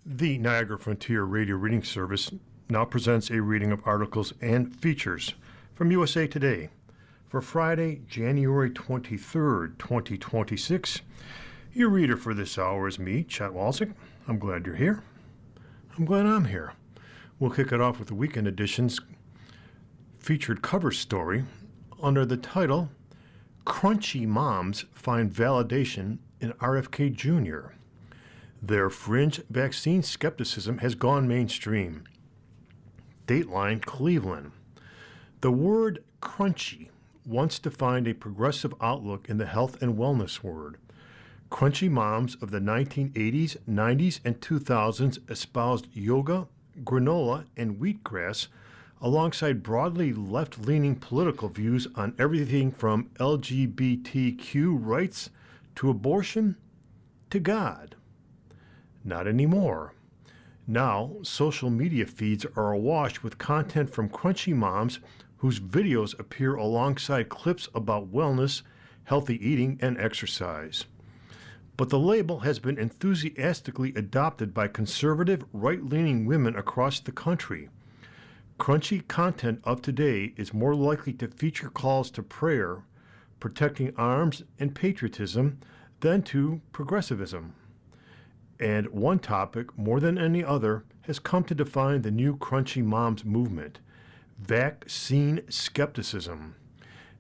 The Niagara Frontier Radio Reading Service now presents a reading of articles and features from USA Today for Friday, January 23rd, 2026. Your reader for this hour is me, Chet Walczyk. I'm glad you're here. I'm glad I'm here. We'll kick it off with the weekend edition's featured cover story under the title, Crunchy Moms Find Validation in RFK Jr. Their fringe vaccine skepticism has gone mainstream. Dateline, Cleveland. The word crunchy once defined a progressive outlook in the health and wellness world. Crunchy moms of the 1980s, 90s, and 2000s espoused yoga, granola, and wheatgrass alongside broadly left-leaning political views on everything from LGBTQ rights to abortion to God. Not anymore. Now, social media feeds are awash with content from crunchy moms whose videos appear alongside clips about wellness, healthy eating, and exercise. But the label has been enthusiastically adopted by conservative, right-leaning women across the country. Crunchy content of today is more likely to feature calls to prayer, protecting arms, and patriotism than to progressivism. And one topic, more than any other, has come to define the new Crunchy Moms movement: vaccine skepticism.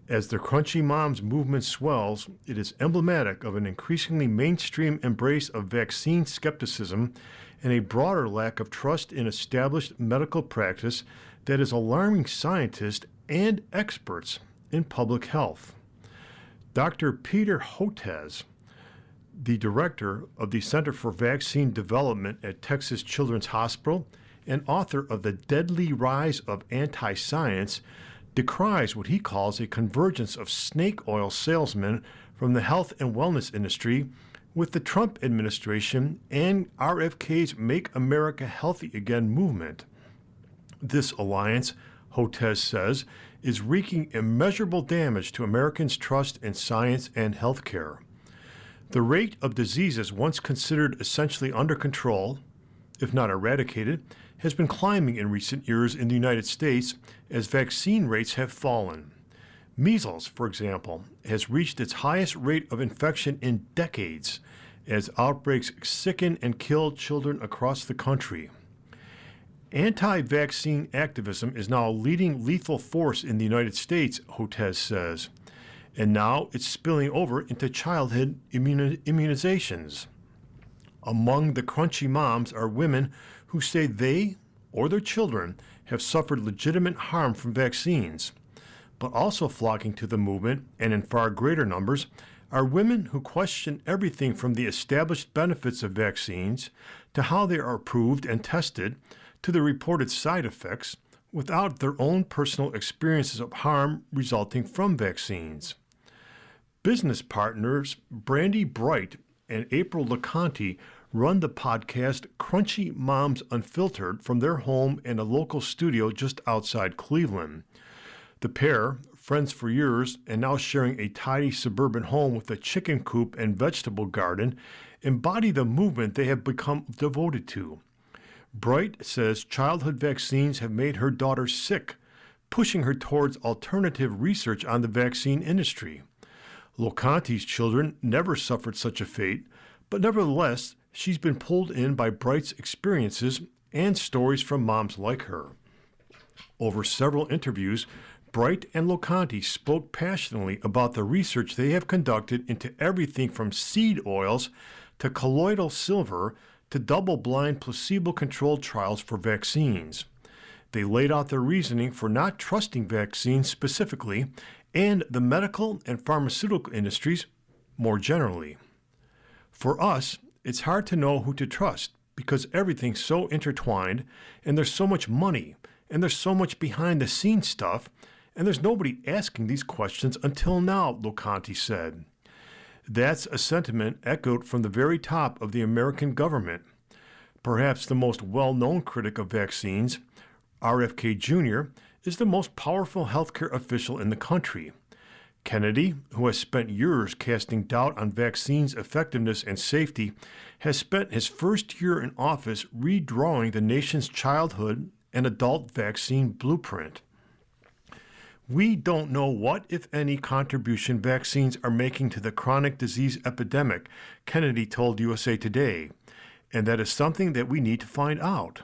As the Crunchy Moms movement swells, it is emblematic of an increasingly mainstream embrace of vaccine skepticism and a broader lack of trust in established medical practice that is alarming scientists and experts in public health. Dr. Peter Hotez, the director of the Center for Vaccine Development at Texas Children's Hospital and author of The Deadly Rise of Anti-Science, decries what he calls a convergence of snake oil salesmen from the health and wellness industry with the Trump administration and RFK's Make America Healthy Again movement. This alliance, Hotez says, is wreaking immeasurable damage to Americans' trust in science and healthcare. The rate of diseases once considered essentially under control, if not eradicated, has been climbing in recent years in the United States as vaccine rates have fallen. Measles, for example, has reached its highest rate of infection in decades as outbreaks sicken and kill children across the country. Anti-vaccine activism is now a leading lethal force in the United States, Hotez says. And now it's spilling over into childhood immunizations. Among the crunchy moms are women who say they or their children have suffered legitimate harm from vaccines. But also flocking to the movement, and in far greater numbers, are women who question everything from the established benefits of vaccines to how they are approved and tested to the reported side effects without their own personal experiences of harm resulting from vaccines. Business partners Brandy Bright and April LeConte run the podcast Crunchy Moms Unfiltered from their home in a local studio just outside Cleveland. The pair, friends for years and now sharing a tidy suburban home with a chicken coop and vegetable garden, embody the movement they have become devoted to. Bright says childhood vaccines have made her daughter sick, pushing her towards alternative research on the vaccine industry. LeConte's children never suffered such a fate, but nevertheless, she's been pulled in by Bright's experiences and stories from moms like her. Over several interviews, Bright and LeConte spoke passionately about the research they have conducted into everything from seed oils to colloidal silver to double-blind placebo-controlled trials for vaccines. They laid out their reasoning for not trusting vaccines specifically and the medical and pharmaceutical industries more generally. For us, it's hard to know who to trust because everything's so intertwined and there's so much money and there's so much behind-the-scenes stuff and there's nobody asking these questions until now, LeConte said. That's a sentiment echoed from the very top of the American government. Perhaps the most well-known critic of vaccines, RFK Jr., is the most powerful healthcare official in the country. Kennedy, who has spent years casting doubt on vaccines' effectiveness and safety, has spent his first year in office redrawing the nation's childhood and adult vaccine blueprint. We don't know what, if any, contribution vaccines are making to the chronic disease epidemic, Kennedy told USA Today, and that is something that we need to find out.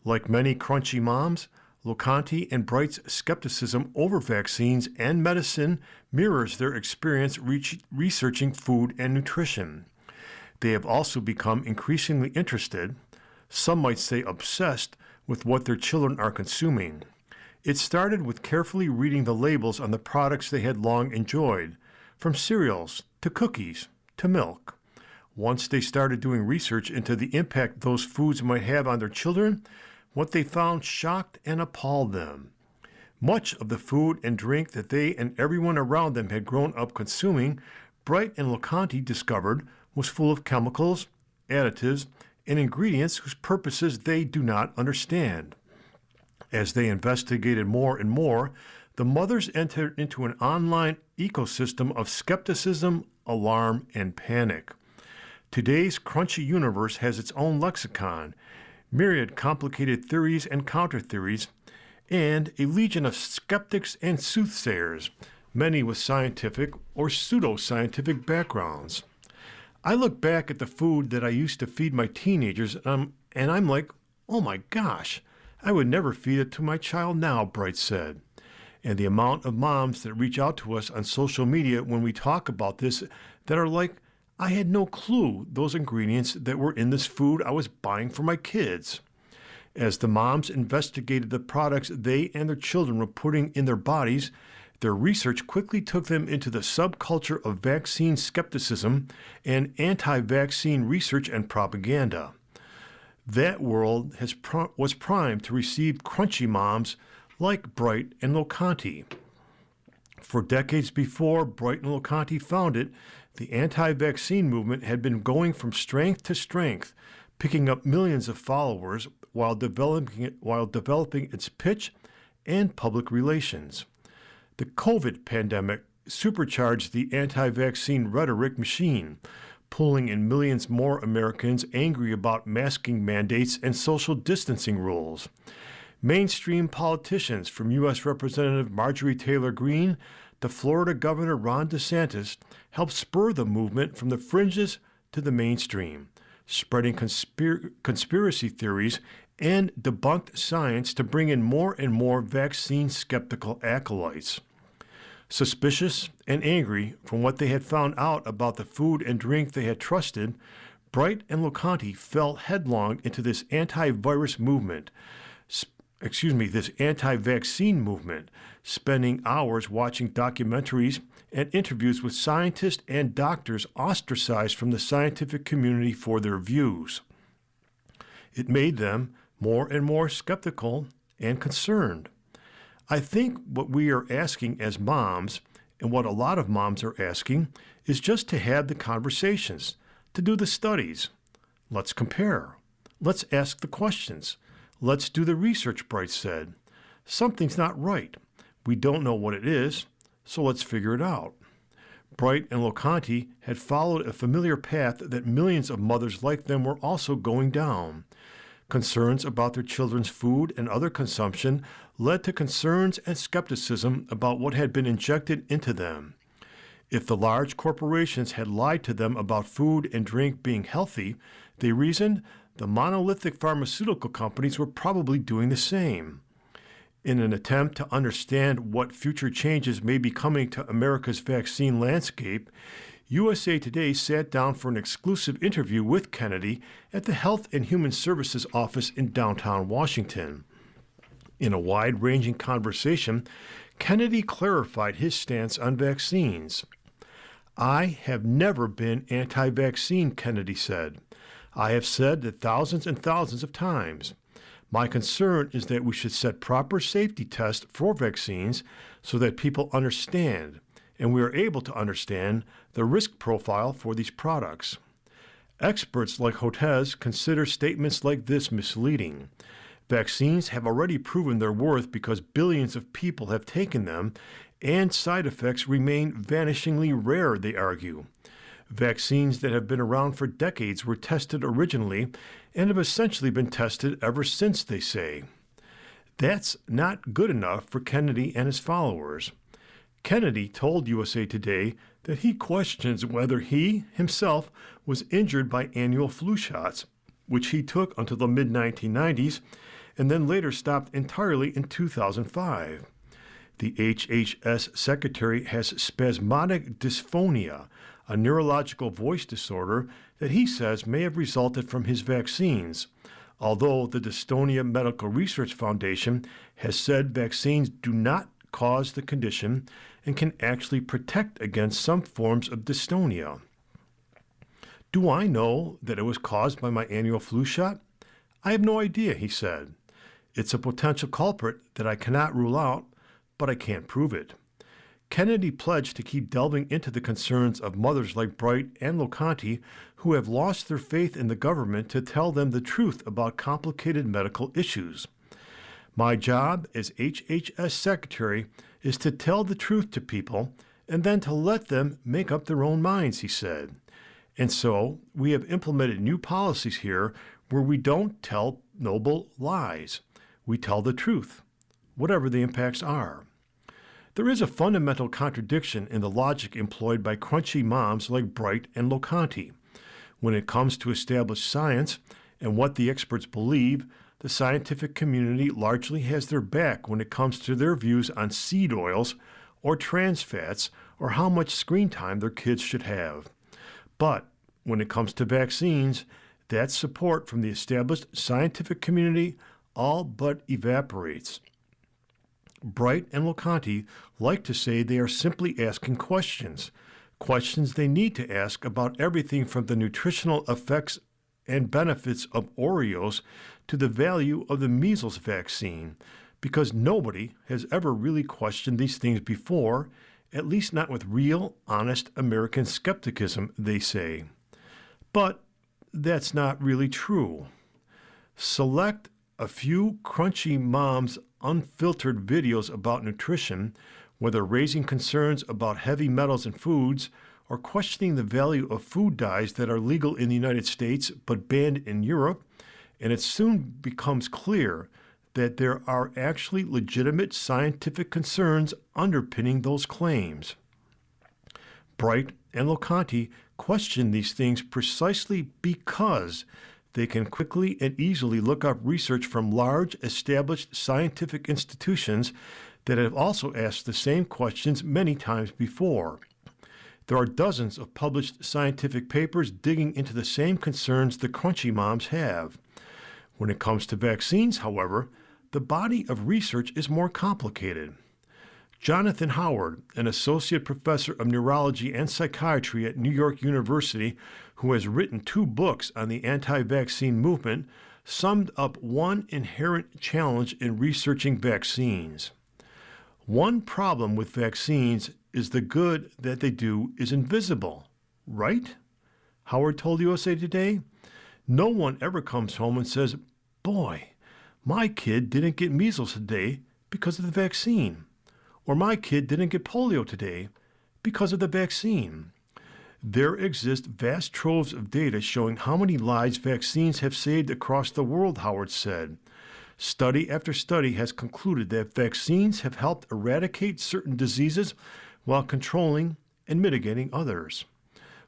Like many crunchy moms, Locanti and Bright's skepticism over vaccines and medicine mirrors their experience researching food and nutrition. They have also become increasingly interested, some might say obsessed, with what their children are consuming. It started with carefully reading the labels on the products they had long enjoyed, from cereals to cookies to milk. Once they started doing research into the impact those foods might have on their children, what they found shocked and appalled them. Much of the food and drink that they and everyone around them had grown up consuming, Bright and Locanti discovered was full of chemicals, additives, and ingredients whose purposes they do not understand. As they investigated more and more, the mothers entered into an online ecosystem of skepticism, alarm, and panic. Today's crunchy universe has its own lexicon, myriad complicated theories and counter-theories, and a legion of skeptics and soothsayers, many with scientific or pseudo-scientific backgrounds. I look back at the food that I used to feed my teenagers, and I'm like, oh my gosh, I would never feed it to my child now, Bright said. And the amount of moms that reach out to us on social media when we talk about this that are like, I had no clue those ingredients that were in this food I was buying for my kids. As the moms investigated the products they and their children were putting in their bodies, their research quickly took them into the subculture of vaccine skepticism and anti-vaccine research and propaganda. That world was primed to receive crunchy moms like Bright and Locanti. For decades before Bright and Locanti found it, the anti-vaccine movement had been going from strength to strength, picking up millions of followers while developing its pitch and public relations. The COVID pandemic supercharged the anti-vaccine rhetoric machine, pulling in millions more Americans angry about masking mandates and social distancing rules. Mainstream politicians, from U.S. Representative Marjorie Taylor Greene to Florida Governor Ron DeSantis, helped spur the movement from the fringes to the mainstream, spreading conspiracy theories and debunked science to bring in more and more vaccine-skeptical acolytes. Suspicious and angry from what they had found out about the food and drink they had trusted, Bright and Locanti fell headlong into this anti-vaccine movement, spending hours watching documentaries and interviews with scientists and doctors ostracized from the scientific community for their views. It made them more and more skeptical and concerned. I think what we are asking as moms, and what a lot of moms are asking, is just to have the conversations, to do the studies. Let's compare. Let's ask the questions. Let's do the research, Bright said. Something's not right. We don't know what it is, so let's figure it out. Bright and Locanti had followed a familiar path that millions of mothers like them were also going down. Concerns about their children's food and other consumption led to concerns and skepticism about what had been injected into them. If the large corporations had lied to them about food and drink being healthy, they reasoned the monolithic pharmaceutical companies were probably doing the same. In an attempt to understand what future changes may be coming to America's vaccine landscape, USA Today sat down for an exclusive interview with Kennedy at the Health and Human Services office in downtown Washington. In a wide-ranging conversation, Kennedy clarified his stance on vaccines. I have never been anti-vaccine, Kennedy said. I have said that thousands and thousands of times. My concern is that we should set proper safety tests for vaccines so that people understand, and we are able to understand, the risk profile for these products. Experts like Hotez consider statements like this misleading. Vaccines have already proven their worth because billions of people have taken them, and side effects remain vanishingly rare, they argue. Vaccines that have been around for decades were tested originally and have essentially been tested ever since, they say. That's not good enough for Kennedy and his followers. Kennedy told USA Today that he questions whether he himself was injured by annual flu shots, which he took until the mid-1990s and then later stopped entirely in 2005. The HHS secretary has spasmodic dysphonia, a neurological voice disorder that he says may have resulted from his vaccines, although the Dystonia Medical Research Foundation has said vaccines do not cause the condition and can actually protect against some forms of dystonia. Do I know that it was caused by my annual flu shot? I have no idea, he said. It's a potential culprit that I cannot rule out, but I can't prove it. Kennedy pledged to keep delving into the concerns of mothers like Bright and Locanti who have lost their faith in the government to tell them the truth about complicated medical issues. My job as HHS Secretary is to tell the truth to people and then to let them make up their own minds, he said. And so we have implemented new policies here where we don't tell noble lies. We tell the truth, whatever the impacts are. There is a fundamental contradiction in the logic employed by crunchy moms like Bright and Locanti. When it comes to established science and what the experts believe, the scientific community largely has their back when it comes to their views on seed oils or trans fats or how much screen time their kids should have. But when it comes to vaccines, that support from the established scientific community all but evaporates. Bright and Locanti like to say they are simply asking questions they need to ask about everything from the nutritional effects and benefits of Oreos to the value of the measles vaccine, because nobody has ever really questioned these things before, at least not with real, honest American skepticism, they say. But that's not really true. Select a few crunchy moms' unfiltered videos about nutrition, whether raising concerns about heavy metals in foods or questioning the value of food dyes that are legal in the United States but banned in Europe, and it soon becomes clear that there are actually legitimate scientific concerns underpinning those claims. Bright and Locanti question these things precisely because they can quickly and easily look up research from large, established scientific institutions that have also asked the same questions many times before. There are dozens of published scientific papers digging into the same concerns the crunchy moms have. When it comes to vaccines, however, the body of research is more complicated. Jonathan Howard, an associate professor of neurology and psychiatry at New York University, who has written 2 books on the anti-vaccine movement, summed up one inherent challenge in researching vaccines. One problem with vaccines is the good that they do is invisible, right? Howard told USA Today. No one ever comes home and says, "Boy, my kid didn't get measles today because of the vaccine," or "My kid didn't get polio today because of the vaccine." There exist vast troves of data showing how many lives vaccines have saved across the world, Howard said. Study after study has concluded that vaccines have helped eradicate certain diseases while controlling and mitigating others.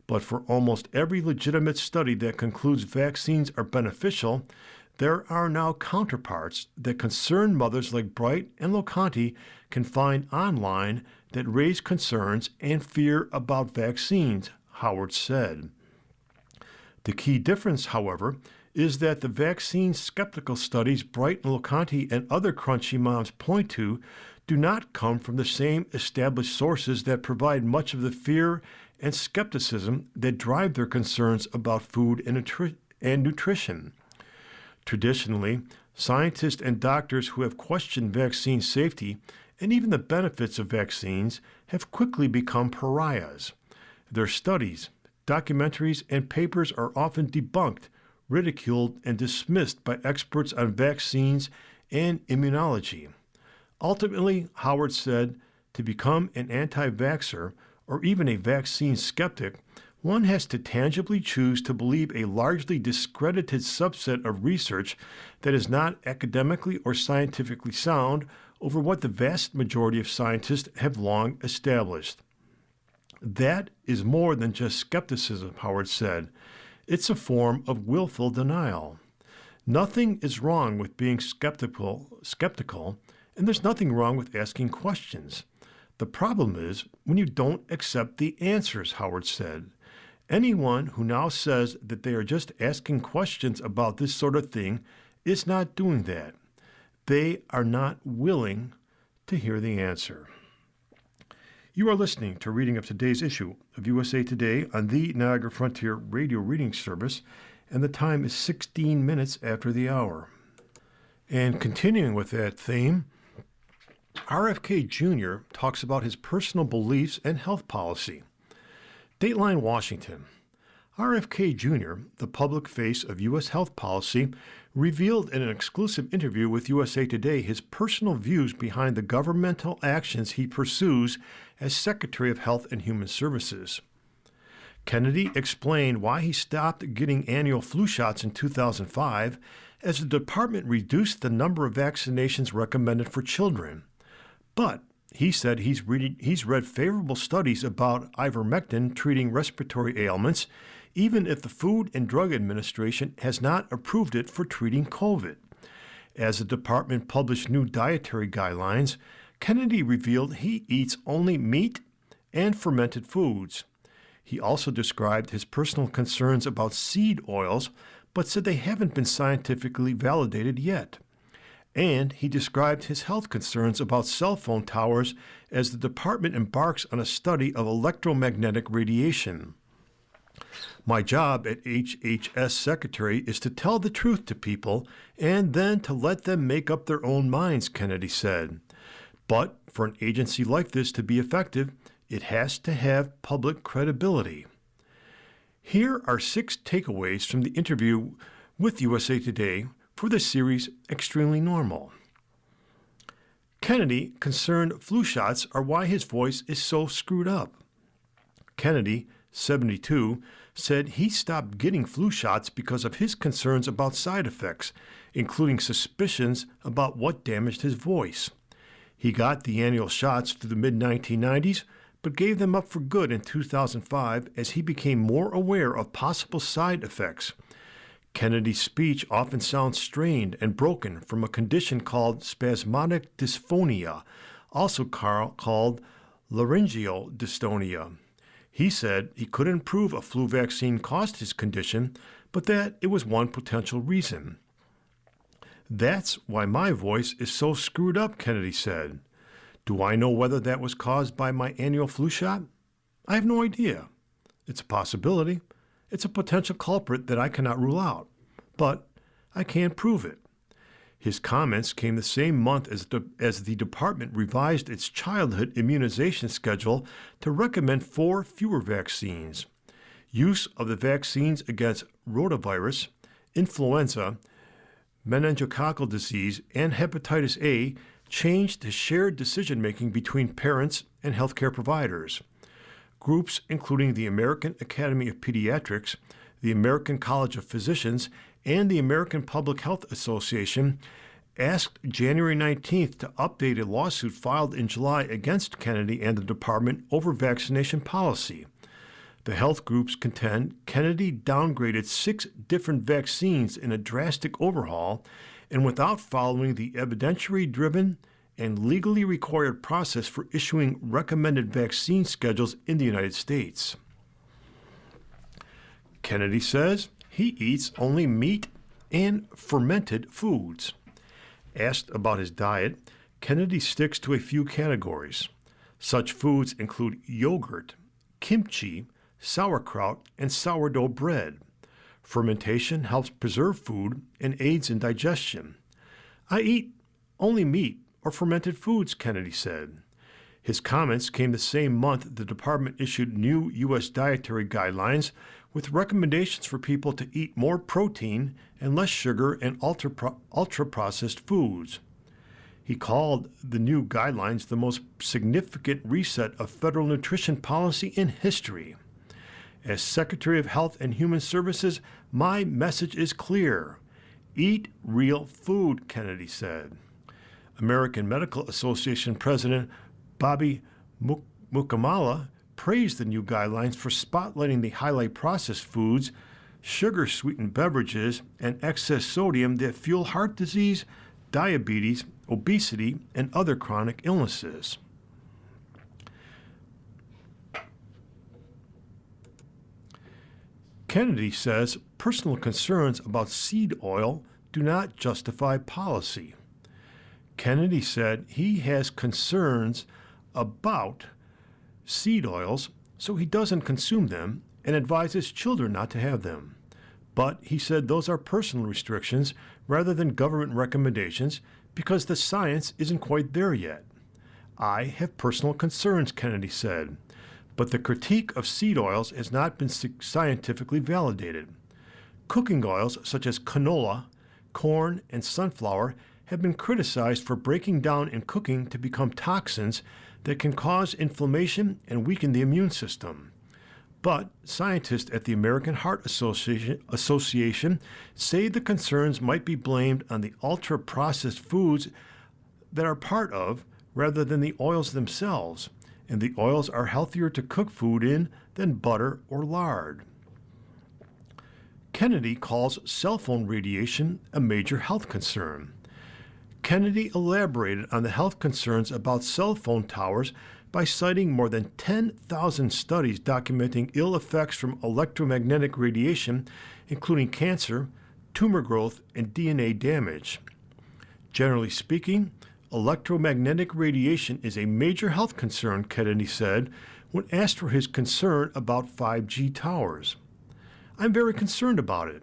But for almost every legitimate study that concludes vaccines are beneficial, there are now counterparts that concerned mothers like Bright and Locanti can find online that raise concerns and fear about vaccines, Howard said. The key difference, however, is that the vaccine skeptical studies Bright and Locanti and other crunchy moms point to do not come from the same established sources that provide much of the fear and skepticism that drive their concerns about food and nutrition. Traditionally, scientists and doctors who have questioned vaccine safety and even the benefits of vaccines have quickly become pariahs. Their studies, documentaries, and papers are often debunked, ridiculed, and dismissed by experts on vaccines and immunology. Ultimately, Howard said, To become an anti-vaxxer or even a vaccine skeptic, one has to tangibly choose to believe a largely discredited subset of research that is not academically or scientifically sound over what the vast majority of scientists have long established. That is more than just skepticism, Howard said. It's a form of willful denial. Nothing is wrong with being skeptical, and there's nothing wrong with asking questions. The problem is when you don't accept the answers, Howard said. Anyone who now says that they are just asking questions about this sort of thing is not doing that. They are not willing to hear the answer. You are listening to a reading of today's issue of USA Today on the Niagara Frontier Radio Reading Service, and the time is 16 minutes after the hour. And continuing with that theme, RFK Jr. talks about his personal beliefs and health policy. Dateline Washington. RFK Jr., the public face of U.S. health policy, revealed in an exclusive interview with USA Today his personal views behind the governmental actions he pursues as Secretary of Health and Human Services. Kennedy explained why he stopped getting annual flu shots in 2005 as the department reduced the number of vaccinations recommended for children. But he said he's read favorable studies about ivermectin treating respiratory ailments, even if the Food and Drug Administration has not approved it for treating COVID. As the department published new dietary guidelines, Kennedy revealed he eats only meat and fermented foods. He also described his personal concerns about seed oils, but said they haven't been scientifically validated yet. And he described his health concerns about cell phone towers as the department embarks on a study of electromagnetic radiation. My job at HHS Secretary is to tell the truth to people and then to let them make up their own minds, Kennedy said. But for an agency like this to be effective, it has to have public credibility. Here are 6 takeaways from the interview with USA Today for the series Extremely Normal. Kennedy concerned flu shots are why his voice is so screwed up. Kennedy, 72, said he stopped getting flu shots because of his concerns about side effects, including suspicions about what damaged his voice. He got the annual shots through the mid-1990s, but gave them up for good in 2005 as he became more aware of possible side effects. Kennedy's speech often sounds strained and broken from a condition called spasmodic dysphonia, also called laryngeal dystonia. He said he couldn't prove a flu vaccine caused his condition, but that it was one potential reason. That's why my voice is so screwed up, Kennedy said. Do I know whether that was caused by my annual flu shot? I have no idea. It's a possibility. It's a potential culprit that I cannot rule out, but I can't prove it. His comments came the same month as the department revised its childhood immunization schedule to recommend 4 fewer vaccines. Use of the vaccines against rotavirus, influenza, meningococcal disease, and hepatitis A changed the shared decision-making between parents and healthcare providers. Groups including the American Academy of Pediatrics, the American College of Physicians, and the American Public Health Association asked January 19th to update a lawsuit filed in July against Kennedy and the department over vaccination policy. The health groups contend Kennedy downgraded 6 different vaccines in a drastic overhaul and without following the evidentiary-driven and legally required process for issuing recommended vaccine schedules in the United States. Kennedy says he eats only meat and fermented foods. Asked about his diet, Kennedy sticks to a few categories. Such foods include yogurt, kimchi, sauerkraut, and sourdough bread. Fermentation helps preserve food and aids in digestion. I eat only meat or fermented foods, Kennedy said. His comments came the same month the department issued new U.S. dietary guidelines with recommendations for people to eat more protein and less sugar and ultra-processed foods. He called the new guidelines the most significant reset of federal nutrition policy in history. As Secretary of Health and Human Services, my message is clear. Eat real food, Kennedy said. American Medical Association President Bobby Mukamala praised the new guidelines for spotlighting the highly processed foods, sugar-sweetened beverages, and excess sodium that fuel heart disease, diabetes, obesity, and other chronic illnesses. Kennedy says personal concerns about seed oil do not justify policy. Kennedy said he has concerns about seed oils, so he doesn't consume them and advises children not to have them. But he said those are personal restrictions rather than government recommendations because the science isn't quite there yet. I have personal concerns, Kennedy said, but the critique of seed oils has not been scientifically validated. Cooking oils such as canola, corn, and sunflower have been criticized for breaking down in cooking to become toxins that can cause inflammation and weaken the immune system. But scientists at the American Heart Association say the concerns might be blamed on the ultra-processed foods that are part of rather than the oils themselves, and the oils are healthier to cook food in than butter or lard. Kennedy calls cell phone radiation a major health concern. Kennedy elaborated on the health concerns about cell phone towers by citing more than 10,000 studies documenting ill effects from electromagnetic radiation, including cancer, tumor growth, and DNA damage. Generally speaking, electromagnetic radiation is a major health concern, Kennedy said when asked for his concern about 5G towers. I'm very concerned about it.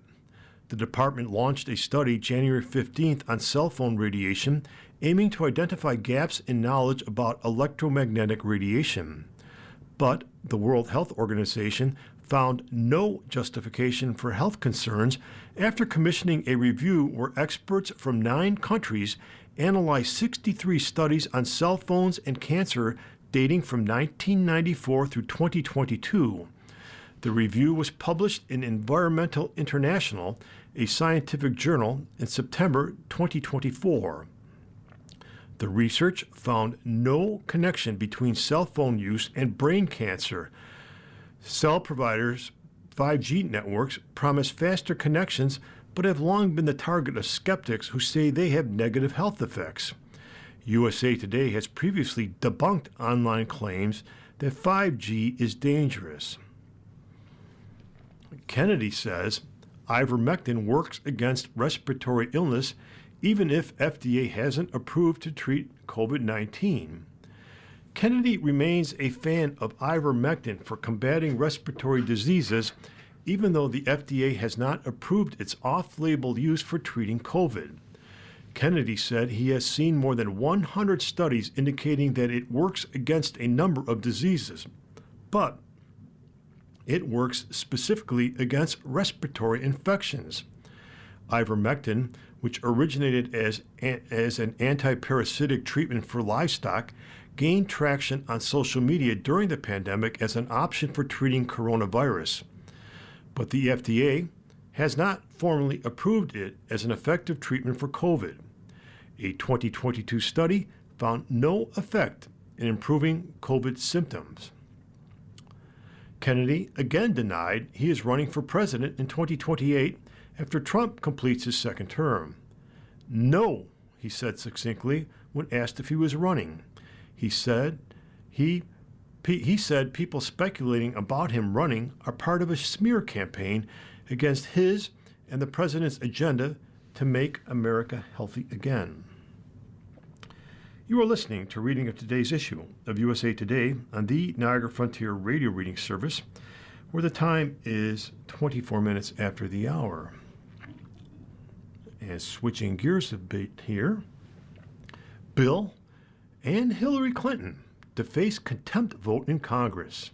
The department launched a study January 15th on cell phone radiation, aiming to identify gaps in knowledge about electromagnetic radiation. But the World Health Organization found no justification for health concerns after commissioning a review where experts from 9 countries analyzed 63 studies on cell phones and cancer dating from 1994 through 2022. The review was published in Environmental International, a scientific journal, in September 2024. The research found no connection between cell phone use and brain cancer. Cell providers' 5G networks promise faster connections, but have long been the target of skeptics who say they have negative health effects. USA Today has previously debunked online claims that 5G is dangerous. Kennedy says ivermectin works against respiratory illness even if FDA hasn't approved to treat COVID-19. Kennedy remains a fan of ivermectin for combating respiratory diseases, even though the FDA has not approved its off-label use for treating COVID. Kennedy said he has seen more than 100 studies indicating that it works against a number of diseases, but it works specifically against respiratory infections. Ivermectin, which originated as an anti-parasitic treatment for livestock, gained traction on social media during the pandemic as an option for treating coronavirus. But the FDA has not formally approved it as an effective treatment for COVID. A 2022 study found no effect in improving COVID symptoms. Kennedy again denied he is running for president in 2028 after Trump completes his second term. No, he said succinctly when asked if he was running. He said people speculating about him running are part of a smear campaign against his and the president's agenda to make America healthy again. You are listening to a reading of today's issue of USA Today on the Niagara Frontier Radio Reading Service, where the time is 24 minutes after the hour. And switching gears a bit here, Bill and Hillary Clinton to face contempt vote in Congress.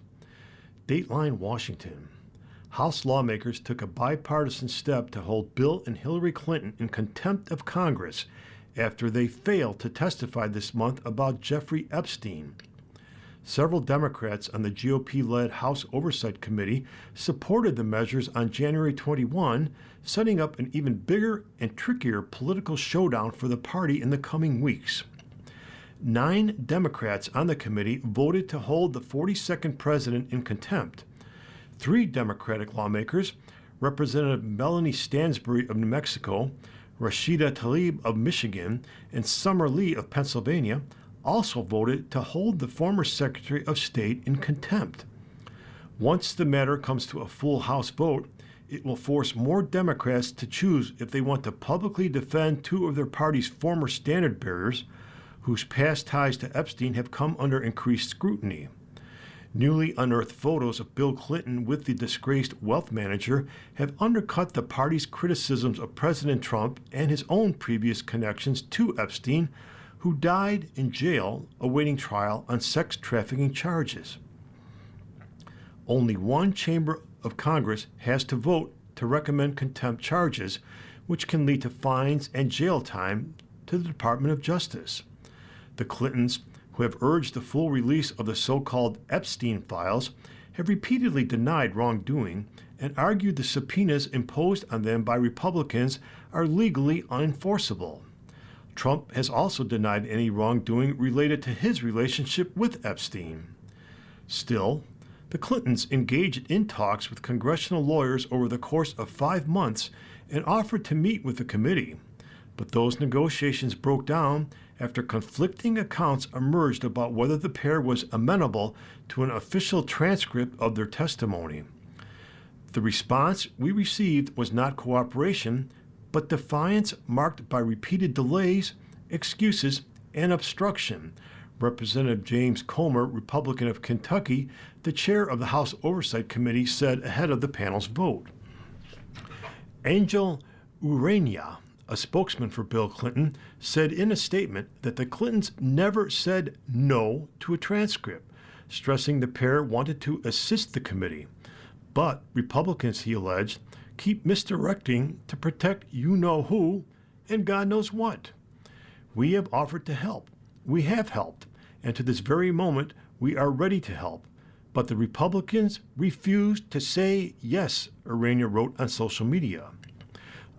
Dateline, Washington. House lawmakers took a bipartisan step to hold Bill and Hillary Clinton in contempt of Congress after they failed to testify this month about Jeffrey Epstein. Several Democrats on the GOP-led House Oversight Committee supported the measures on January 21, setting up an even bigger and trickier political showdown for the party in the coming weeks. 9 Democrats on the committee voted to hold the 42nd president in contempt. 3 Democratic lawmakers, Representative Melanie Stansbury of New Mexico, Rashida Tlaib of Michigan, and Summer Lee of Pennsylvania, also voted to hold the former Secretary of State in contempt. Once the matter comes to a full House vote, it will force more Democrats to choose if they want to publicly defend 2 of their party's former standard bearers, whose past ties to Epstein have come under increased scrutiny. Newly unearthed photos of Bill Clinton with the disgraced wealth manager have undercut the party's criticisms of President Trump and his own previous connections to Epstein, who died in jail awaiting trial on sex trafficking charges. Only one chamber of Congress has to vote to recommend contempt charges, which can lead to fines and jail time to the Department of Justice. The Clintons, who have urged the full release of the so-called Epstein files, have repeatedly denied wrongdoing and argued the subpoenas imposed on them by Republicans are legally unenforceable. Trump has also denied any wrongdoing related to his relationship with Epstein. Still, the Clintons engaged in talks with congressional lawyers over the course of 5 months and offered to meet with the committee, but those negotiations broke down after conflicting accounts emerged about whether the pair was amenable to an official transcript of their testimony. The response we received was not cooperation, but defiance marked by repeated delays, excuses, and obstruction. Representative James Comer, Republican of Kentucky, the chair of the House Oversight Committee, said ahead of the panel's vote. Angel Urania, a spokesman for Bill Clinton, said in a statement that the Clintons never said no to a transcript, stressing the pair wanted to assist the committee. But Republicans, he alleged, keep misdirecting to protect you-know-who and God knows what. We have offered to help. We have helped. And to this very moment, we are ready to help. But the Republicans refused to say yes, Urania wrote on social media.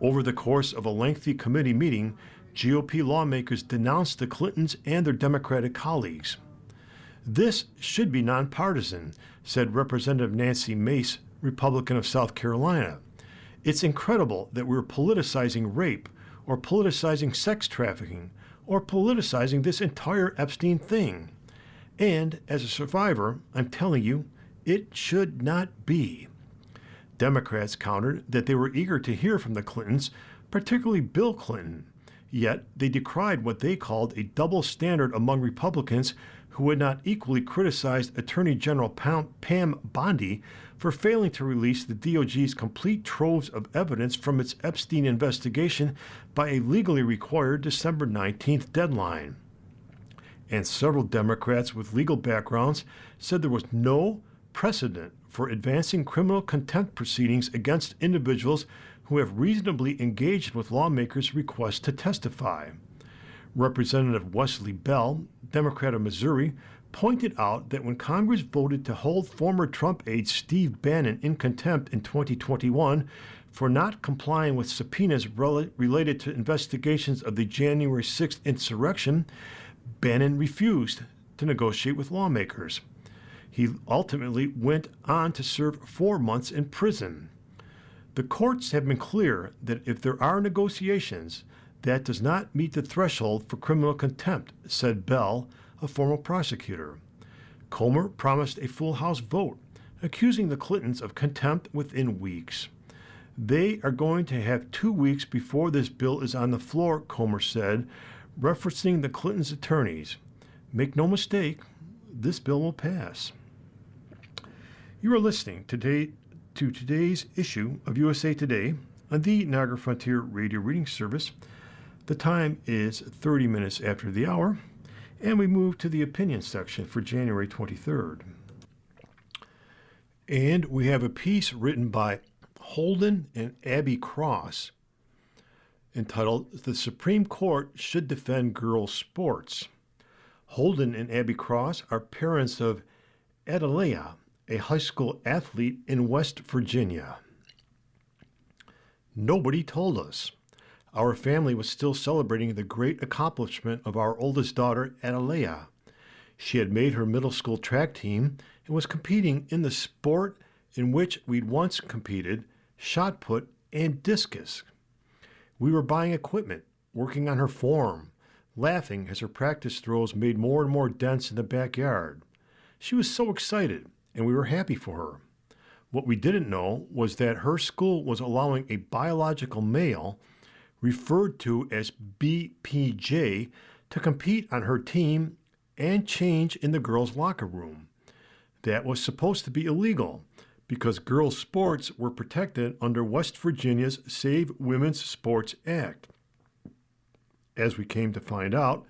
Over the course of a lengthy committee meeting, GOP lawmakers denounced the Clintons and their Democratic colleagues. This should be nonpartisan, said Representative Nancy Mace, Republican of South Carolina. It's incredible that we're politicizing rape, or politicizing sex trafficking, or politicizing this entire Epstein thing. And as a survivor, I'm telling you, it should not be. Democrats countered that they were eager to hear from the Clintons, particularly Bill Clinton. Yet they decried what they called a double standard among Republicans who had not equally criticized Attorney General Pam Bondi for failing to release the DOJ's complete troves of evidence from its Epstein investigation by a legally required December 19th deadline. And several Democrats with legal backgrounds said there was no precedent for advancing criminal contempt proceedings against individuals who have reasonably engaged with lawmakers' requests to testify. Representative Wesley Bell, Democrat of Missouri, pointed out that when Congress voted to hold former Trump aide Steve Bannon in contempt in 2021 for not complying with subpoenas related to investigations of the January 6th insurrection, Bannon refused to negotiate with lawmakers. He ultimately went on to serve 4 months in prison. The courts have been clear that if there are negotiations, that does not meet the threshold for criminal contempt, said Bell, a former prosecutor. Comer promised a full House vote, accusing the Clintons of contempt within weeks. They are going to have 2 weeks before this bill is on the floor, Comer said, referencing the Clintons' attorneys. Make no mistake, this bill will pass. You are listening to today's issue of USA Today on the Niagara Frontier Radio Reading Service. The time is 30 minutes after the hour, and we move to the opinion section for January 23rd. And we have a piece written by Holden and Abby Cross. entitled "The Supreme Court Should Defend Girls' Sports." Holden and Abby Cross are parents of Adelia, a high school athlete in West Virginia. Nobody told us. Our family was still celebrating the great accomplishment of our oldest daughter, Adelia. She had made her middle school track team and was competing in the sport in which we'd once competed, shot put and discus. We were buying equipment, working on her form, laughing as her practice throws made more and more dense in the backyard. She was so excited, and we were happy for her. What we didn't know was that her school was allowing a biological male, referred to as BPJ, to compete on her team and change in the girls' locker room. That was supposed to be illegal because girls' sports were protected under West Virginia's Save Women's Sports Act. As we came to find out,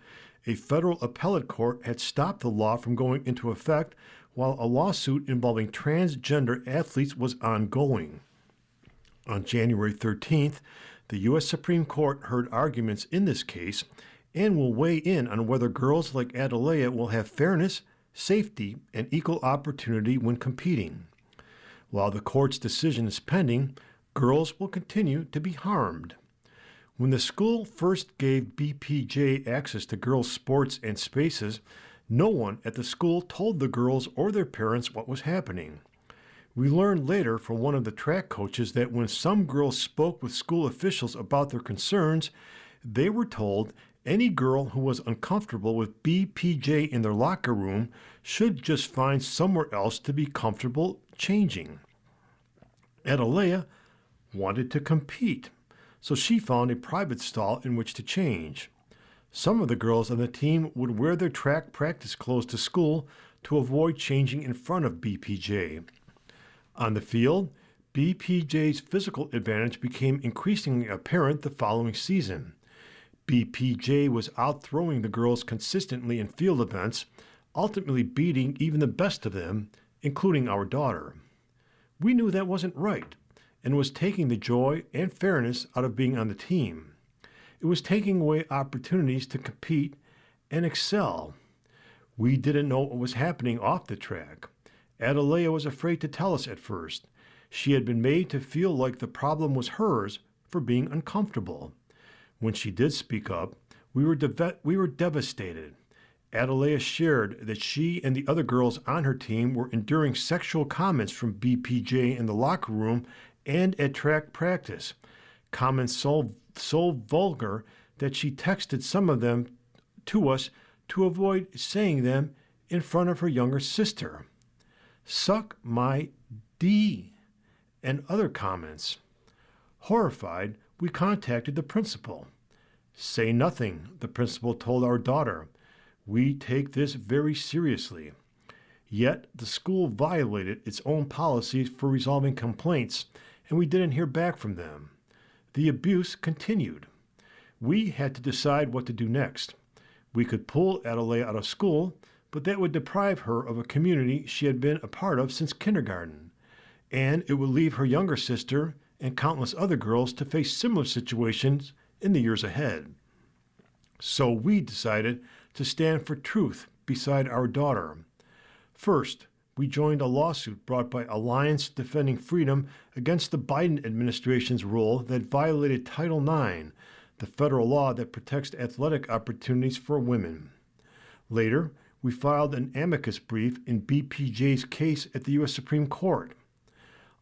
a federal appellate court had stopped the law from going into effect while a lawsuit involving transgender athletes was ongoing. On January 13th, the U.S. Supreme Court heard arguments in this case and will weigh in on whether girls like Adelia will have fairness, safety, and equal opportunity when competing. While the court's decision is pending, girls will continue to be harmed. When the school first gave BPJ access to girls' sports and spaces, no one at the school told the girls or their parents what was happening. We learned later from one of the track coaches that when some girls spoke with school officials about their concerns, they were told any girl who was uncomfortable with BPJ in their locker room should just find somewhere else to be comfortable changing. Adelia wanted to compete, so she found a private stall in which to change. Some of the girls on the team would wear their track practice clothes to school to avoid changing in front of BPJ. On the field, BPJ's physical advantage became increasingly apparent the following season. BPJ was outthrowing the girls consistently in field events, ultimately beating even the best of them, including our daughter. We knew that wasn't right, and was taking the joy and fairness out of being on the team. It was taking away opportunities to compete and excel. We didn't know what was happening off the track. Adelia was afraid to tell us at first. She had been made to feel like the problem was hers for being uncomfortable. When she did speak up, we were devastated. Adelia shared that she and the other girls on her team were enduring sexual comments from BPJ in the locker room and at track practice, comments so vulgar that she texted some of them to us to avoid saying them in front of her younger sister. Suck my D, and other comments. Horrified, we contacted the principal. Say nothing, the principal told our daughter. We take this very seriously. Yet the school violated its own policies for resolving complaints, and we didn't hear back from them. The abuse continued. We had to decide what to do next. We could pull Adelia out of school, but that would deprive her of a community she had been a part of since kindergarten, and it would leave her younger sister and countless other girls to face similar situations in the years ahead. So we decided to stand for truth beside our daughter. First, we joined a lawsuit brought by Alliance Defending Freedom against the Biden administration's rule that violated Title IX, the federal law that protects athletic opportunities for women. Later, we filed an amicus brief in BPJ's case at the U.S. Supreme Court.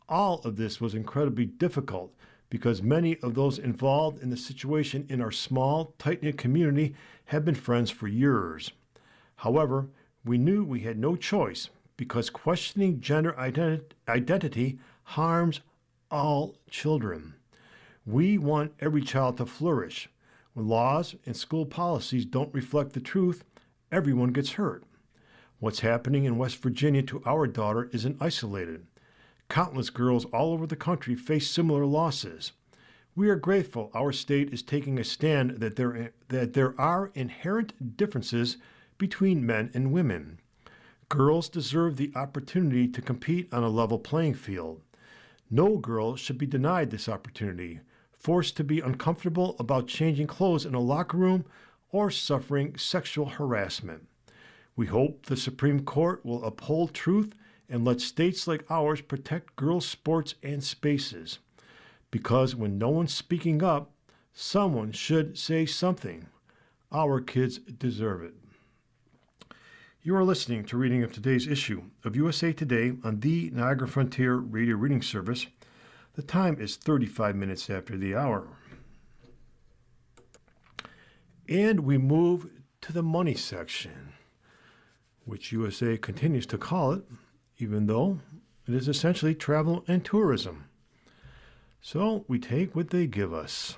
All of this was incredibly difficult because many of those involved in the situation in our small, tight-knit community have been friends for years. However, we knew we had no choice because questioning gender identity harms all children. We want every child to flourish. When laws and school policies don't reflect the truth, everyone gets hurt. What's happening in West Virginia to our daughter isn't isolated. Countless girls all over the country face similar losses. We are grateful our state is taking a stand that there are inherent differences between men and women. Girls deserve the opportunity to compete on a level playing field. No girl should be denied this opportunity. forced to be uncomfortable about changing clothes in a locker room, or suffering sexual harassment. We hope the Supreme Court will uphold truth and let states like ours protect girls' sports and spaces. Because when no one's speaking up, someone should say something. Our kids deserve it. You are listening to a reading of today's issue of USA Today on the Niagara Frontier Radio Reading Service. The time is 35 minutes after the hour. And we move to the money section, which USA continues to call it, even though it is essentially travel and tourism. So we take what they give us.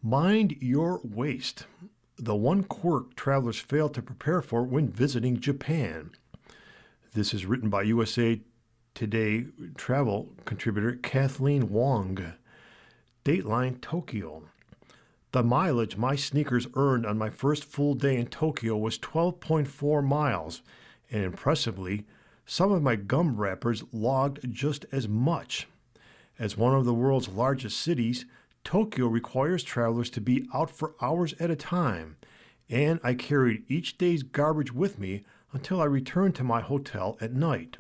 Mind your waist. The one quirk travelers fail to prepare for when visiting Japan. This is written by USA Today travel contributor Kathleen Wong. Dateline Tokyo. The mileage my sneakers earned on my first full day in Tokyo was 12.4 miles, and impressively, some of my gum wrappers logged just as much. As one of the world's largest cities, Tokyo requires travelers to be out for hours at a time, and I carried each day's garbage with me until I returned to my hotel at night.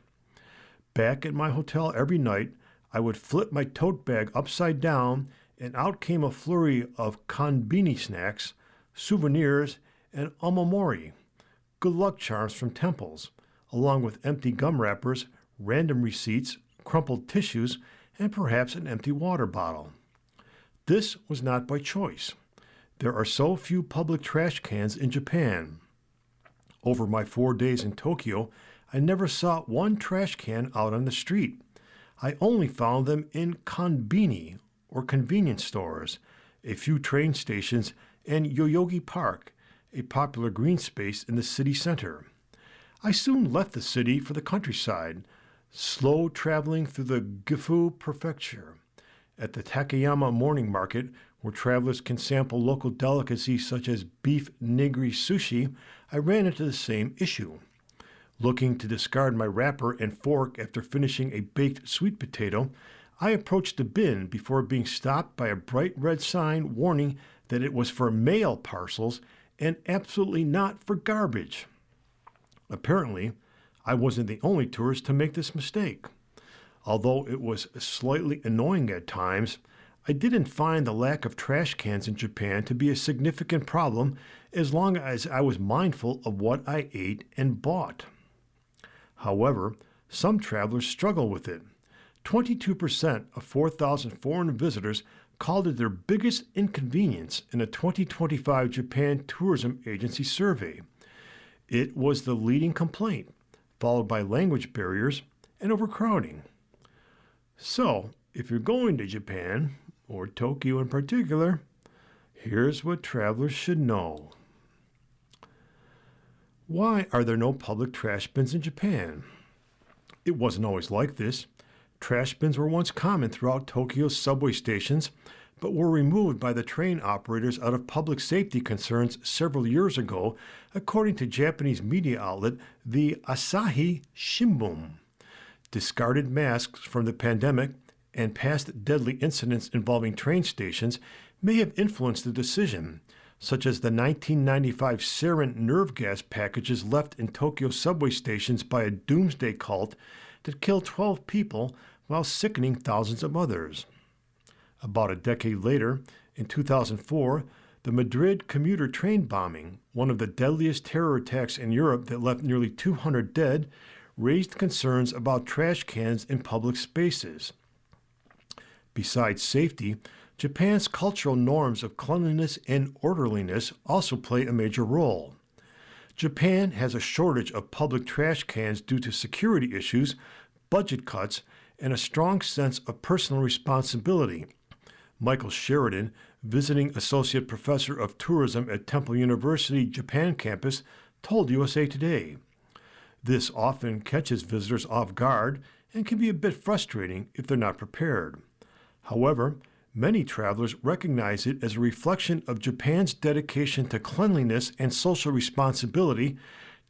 Back at my hotel every night, I would flip my tote bag upside down, and out came a flurry of konbini snacks, souvenirs, and omamori, good luck charms from temples, along with empty gum wrappers, random receipts, crumpled tissues, and perhaps an empty water bottle. This was not by choice. There are so few public trash cans in Japan. Over my 4 days in Tokyo, I never saw one trash can out on the street. I only found them in konbini, or convenience stores, a few train stations, and Yoyogi Park, a popular green space in the city center. I soon left the city for the countryside, slow traveling through the Gifu Prefecture. At the Takayama Morning Market, where travelers can sample local delicacies such as beef nigiri sushi, I ran into the same issue. Looking to discard my wrapper and fork after finishing a baked sweet potato, I approached the bin before being stopped by a bright red sign warning that it was for mail parcels and absolutely not for garbage. Apparently, I wasn't the only tourist to make this mistake. Although it was slightly annoying at times, I didn't find the lack of trash cans in Japan to be a significant problem as long as I was mindful of what I ate and bought. However, some travelers struggle with it. 22% of 4,000 foreign visitors called it their biggest inconvenience in a 2025 Japan Tourism Agency survey. It was the leading complaint, followed by language barriers and overcrowding. So, if you're going to Japan, or Tokyo in particular, here's what travelers should know. Why are there no public trash bins in Japan? It wasn't always like this. Trash bins were once common throughout Tokyo's subway stations, but were removed by the train operators out of public safety concerns several years ago, according to Japanese media outlet the Asahi Shimbun. Discarded masks from the pandemic and past deadly incidents involving train stations may have influenced the decision, such as the 1995 sarin nerve gas packages left in Tokyo subway stations by a doomsday cult that killed 12 people while sickening thousands of others. About a decade later, in 2004, the Madrid commuter train bombing, one of the deadliest terror attacks in Europe that left nearly 200 dead, raised concerns about trash cans in public spaces. Besides safety, Japan's cultural norms of cleanliness and orderliness also play a major role. Japan has a shortage of public trash cans due to security issues, budget cuts, and a strong sense of personal responsibility. Michael Sheridan, visiting associate professor of tourism at Temple University Japan campus, told USA Today. This often catches visitors off guard and can be a bit frustrating if they're not prepared. However, many travelers recognize it as a reflection of Japan's dedication to cleanliness and social responsibility,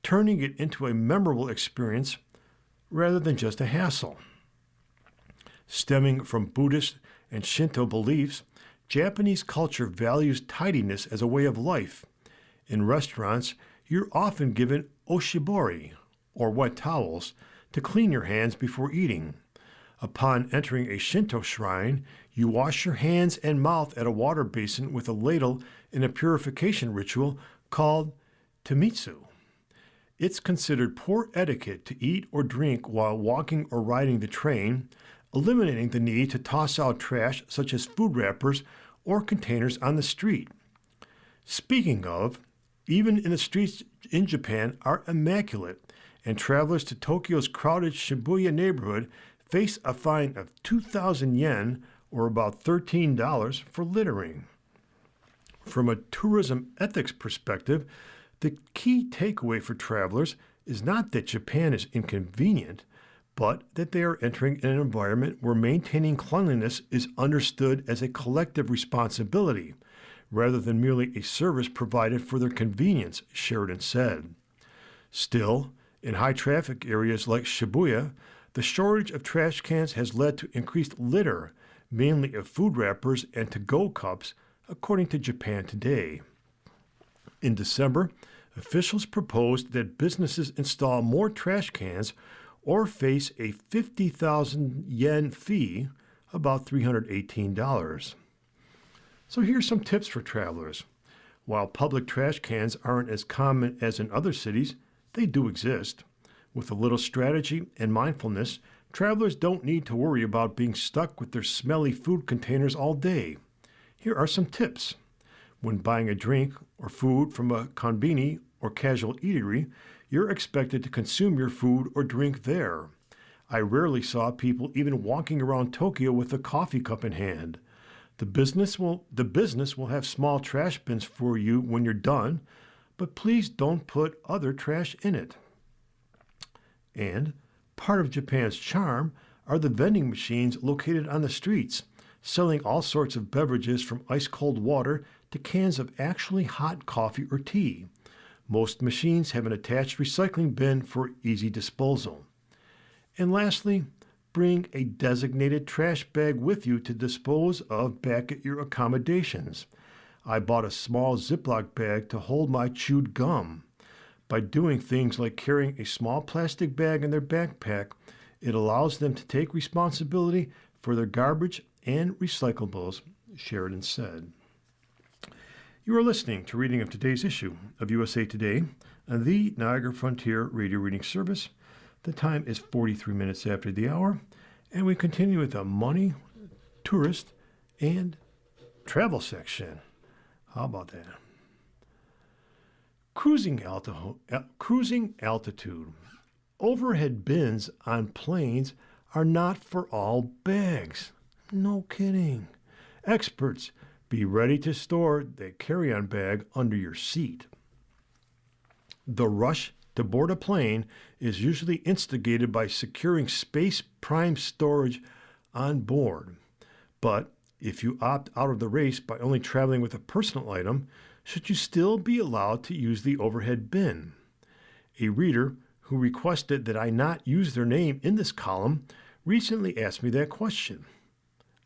turning it into a memorable experience rather than just a hassle. Stemming from Buddhist and Shinto beliefs, Japanese culture values tidiness as a way of life. In restaurants, you're often given oshibori, or wet towels, to clean your hands before eating. Upon entering a Shinto shrine, you wash your hands and mouth at a water basin with a ladle in a purification ritual called temitsu. It's considered poor etiquette to eat or drink while walking or riding the train, eliminating the need to toss out trash such as food wrappers or containers on the street. Speaking of, even in the streets in Japan are immaculate, and travelers to Tokyo's crowded Shibuya neighborhood face a fine of 2,000 yen, or about $13, for littering. From a tourism ethics perspective, the key takeaway for travelers is not that Japan is inconvenient, but that they are entering an environment where maintaining cleanliness is understood as a collective responsibility, rather than merely a service provided for their convenience, Sheridan said. Still, in high-traffic areas like Shibuya, the shortage of trash cans has led to increased litter, mainly of food wrappers and to-go cups, according to Japan Today. In December, officials proposed that businesses install more trash cans or face a 50,000 yen fee, about $318. So here's some tips for travelers. While public trash cans aren't as common as in other cities, they do exist. With a little strategy and mindfulness, travelers don't need to worry about being stuck with their smelly food containers all day. Here are some tips. When buying a drink or food from a konbini or casual eatery, you're expected to consume your food or drink there. I rarely saw people even walking around Tokyo with a coffee cup in hand. The business will have small trash bins for you when you're done, but please don't put other trash in it. And part of Japan's charm are the vending machines located on the streets, selling all sorts of beverages from ice-cold water to cans of actually hot coffee or tea. Most machines have an attached recycling bin for easy disposal. And lastly, bring a designated trash bag with you to dispose of back at your accommodations. I bought a small Ziploc bag to hold my chewed gum. By doing things like carrying a small plastic bag in their backpack, it allows them to take responsibility for their garbage and recyclables, Sheridan said. You are listening to reading of today's issue of USA Today on the Niagara Frontier Radio Reading Service. The time is 43 minutes after the hour, and we continue with the money, tourist, and travel section. How about that? Cruising altitude. Overhead bins on planes are not for all bags. No kidding. Experts, be ready to store the carry-on bag under your seat. The rush to board a plane is usually instigated by securing space prime storage on board. But if you opt out of the race by only traveling with a personal item, should you still be allowed to use the overhead bin? A reader who requested that I not use their name in this column recently asked me that question.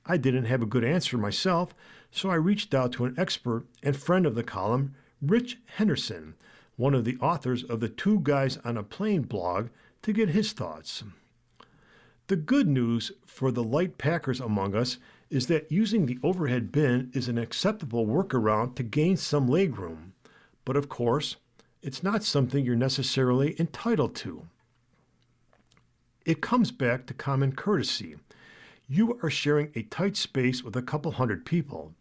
I didn't have a good answer myself, so I reached out to an expert and friend of the column, Rich Henderson, one of the authors of the Two Guys on a Plane blog, to get his thoughts. The good news for the light packers among us is that using the overhead bin is an acceptable workaround to gain some legroom. But of course, it's not something you're necessarily entitled to. It comes back to common courtesy. You are sharing a tight space with a couple hundred people.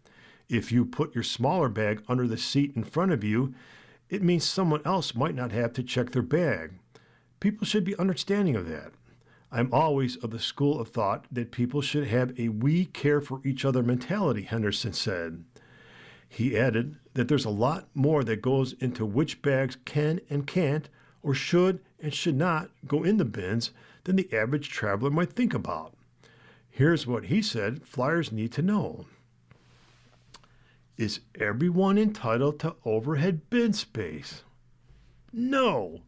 If you put your smaller bag under the seat in front of you, it means someone else might not have to check their bag. People should be understanding of that. I'm always of the school of thought that people should have a we care for each other mentality, Henderson said. He added that there's a lot more that goes into which bags can and can't, or should and should not, go in the bins than the average traveler might think about. Here's what he said flyers need to know. Is everyone entitled to overhead bin space? No.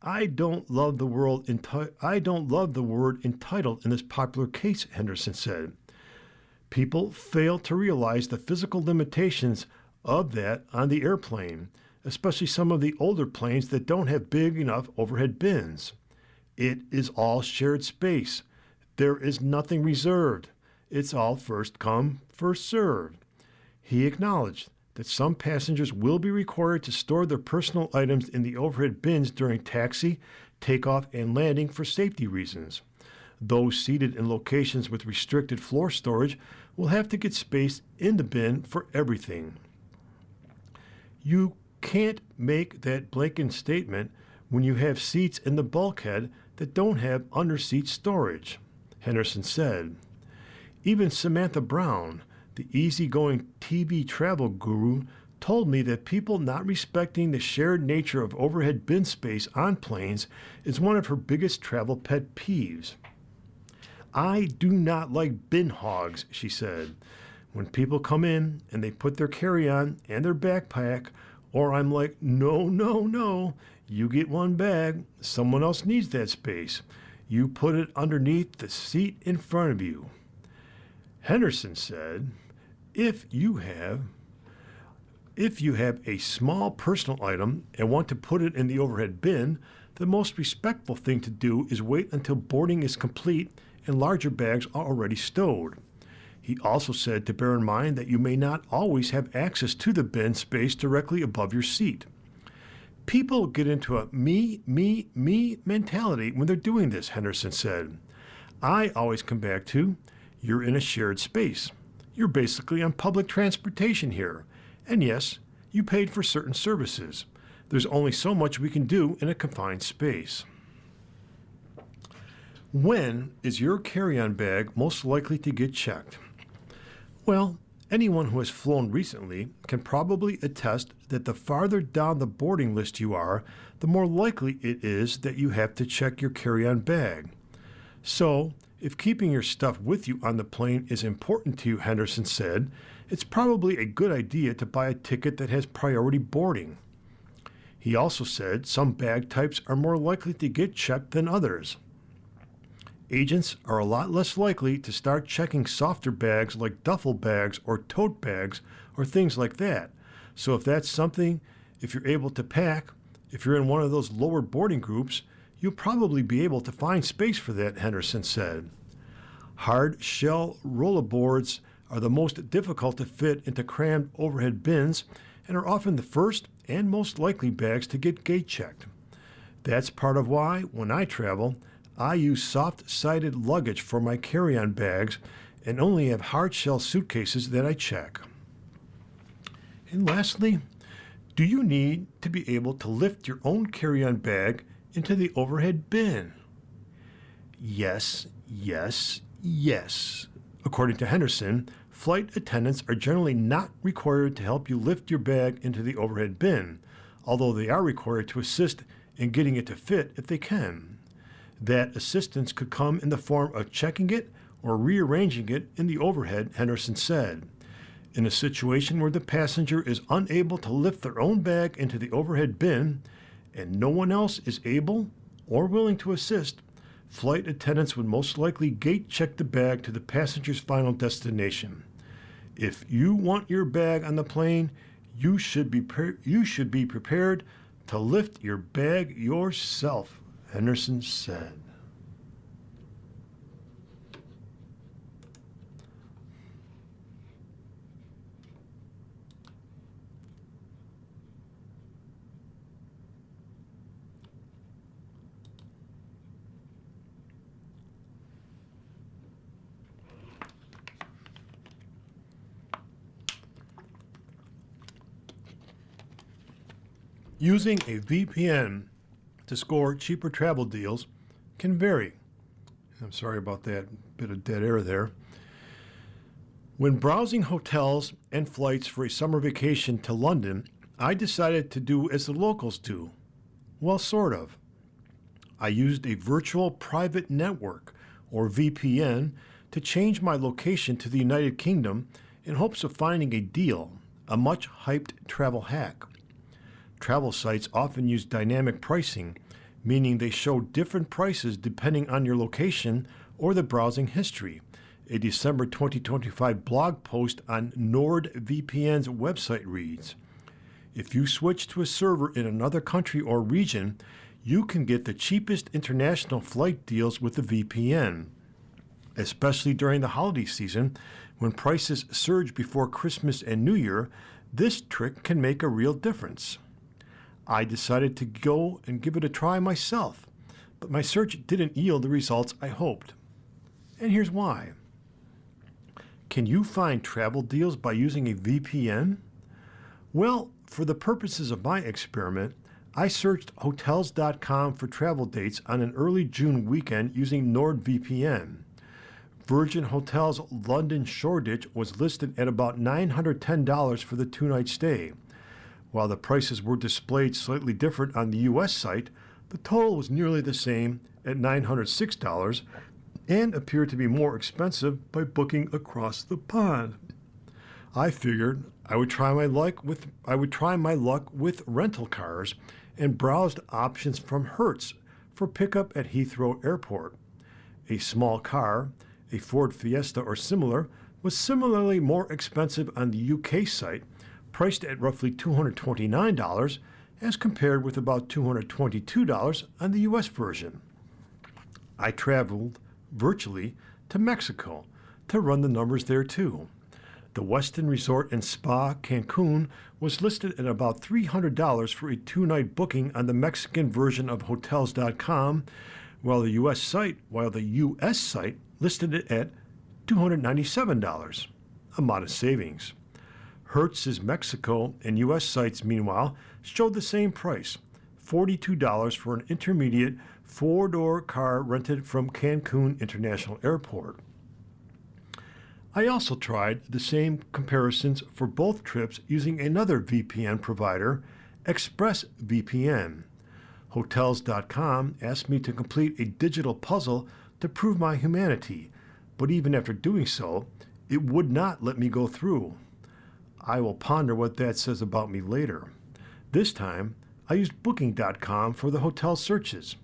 I don't love the word entitled in this popular case, Henderson said. People fail to realize the physical limitations of that on the airplane, especially some of the older planes that don't have big enough overhead bins. It is all shared space. There is nothing reserved. It's all first come, first served. He acknowledged that some passengers will be required to store their personal items in the overhead bins during taxi, takeoff, and landing for safety reasons. Those seated in locations with restricted floor storage will have to get space in the bin for everything. You can't make that blanket statement when you have seats in the bulkhead that don't have under-seat storage, Henderson said. Even Samantha Brown, the easygoing TV travel guru, told me that people not respecting the shared nature of overhead bin space on planes is one of her biggest travel pet peeves. I do not like bin hogs, she said. When people come in and they put their carry-on and their backpack, or I'm like, no, you get one bag, someone else needs that space. You put it underneath the seat in front of you. Henderson said, if you have a small personal item and want to put it in the overhead bin, the most respectful thing to do is wait until boarding is complete and larger bags are already stowed. He also said to bear in mind that you may not always have access to the bin space directly above your seat. People get into a me mentality when they're doing this, Henderson said. I always come back to, you're in a shared space. You're basically on public transportation here. And yes, you paid for certain services. There's only so much we can do in a confined space. When is your carry-on bag most likely to get checked? Well, anyone who has flown recently can probably attest that the farther down the boarding list you are, the more likely it is that you have to check your carry-on bag. So, if keeping your stuff with you on the plane is important to you, Henderson said, it's probably a good idea to buy a ticket that has priority boarding. He also said some bag types are more likely to get checked than others. Agents are a lot less likely to start checking softer bags like duffel bags or tote bags or things like that. So if you're able to pack, if you're in one of those lower boarding groups, you'll probably be able to find space for that, Henderson said. Hard shell rollerboards are the most difficult to fit into crammed overhead bins and are often the first and most likely bags to get gate checked. That's part of why, when I travel, I use soft-sided luggage for my carry-on bags and only have hard-shell suitcases that I check. And lastly, do you need to be able to lift your own carry-on bag into the overhead bin? Yes. According to Henderson, flight attendants are generally not required to help you lift your bag into the overhead bin, although they are required to assist in getting it to fit if they can. That assistance could come in the form of checking it or rearranging it in the overhead, Henderson said. In a situation where the passenger is unable to lift their own bag into the overhead bin and no one else is able or willing to assist, flight attendants would most likely gate check the bag to the passenger's final destination. If you want your bag on the plane, you should be prepared to lift your bag yourself, Henderson said. Using a VPN to score cheaper travel deals can vary. I'm sorry about that bit of dead air there. When browsing hotels and flights for a summer vacation to London, I decided to do as the locals do. Well, sort of. I used a virtual private network, or VPN, to change my location to the United Kingdom in hopes of finding a deal, a much hyped travel hack. Travel sites often use dynamic pricing, meaning they show different prices depending on your location or the browsing history. A December 2025 blog post on NordVPN's website reads, "If you switch to a server in another country or region, you can get the cheapest international flight deals with the VPN. Especially during the holiday season, when prices surge before Christmas and New Year, this trick can make a real difference." I decided to go and give it a try myself, but my search didn't yield the results I hoped. And here's why. Can you find travel deals by using a VPN? Well, for the purposes of my experiment, I searched Hotels.com for travel dates on an early June weekend using NordVPN. Virgin Hotels London Shoreditch was listed at about $910 for the 2-night stay. While the prices were displayed slightly different on the U.S. site, the total was nearly the same at $906 and appeared to be more expensive by booking across the pond. I figured I would try my luck with rental cars and browsed options from Hertz for pickup at Heathrow Airport. A small car, a Ford Fiesta or similar, was similarly more expensive on the UK site, priced at roughly $229 as compared with about $222 on the US version. I traveled virtually to Mexico to run the numbers there too. The Westin Resort and Spa Cancun was listed at about $300 for a 2-night booking on the Mexican version of Hotels.com, while the U.S. site listed it at $297, a modest savings. Hertz's Mexico and U.S. sites, meanwhile, showed the same price, $42 for an intermediate 4-door car rented from Cancun International Airport. I also tried the same comparisons for both trips using another VPN provider, ExpressVPN. Hotels.com asked me to complete a digital puzzle to prove my humanity, but even after doing so, it would not let me go through. I will ponder what that says about me later. This time, I used Booking.com for the hotel searches.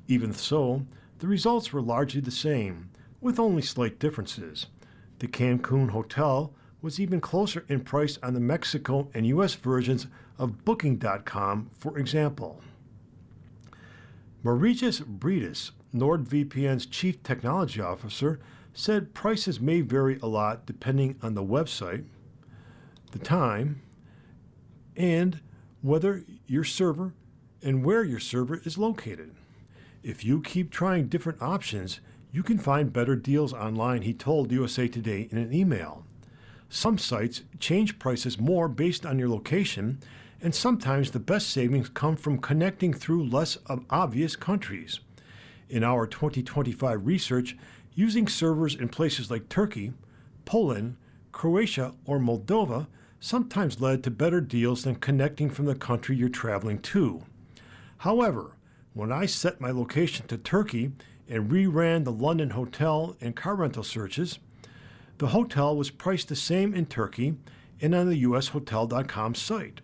Even so, the results were largely the same, with only slight differences. The Cancun hotel was even closer in price on the Mexico and U.S. versions of Booking.com, for example. Mauritius Breedis, NordVPN's chief technology officer, said prices may vary a lot depending on the website, the time, and whether your server and where your server is located. If you keep trying different options, you can find better deals online, he told USA Today in an email. Some sites change prices more based on your location, and sometimes the best savings come from connecting through less obvious countries. In our 2025 research, using servers in places like Turkey, Poland, Croatia, or Moldova sometimes led to better deals than connecting from the country you're traveling to. However, when I set my location to Turkey and reran the London hotel and car rental searches, the hotel was priced the same in Turkey and on the US Hotel.com site.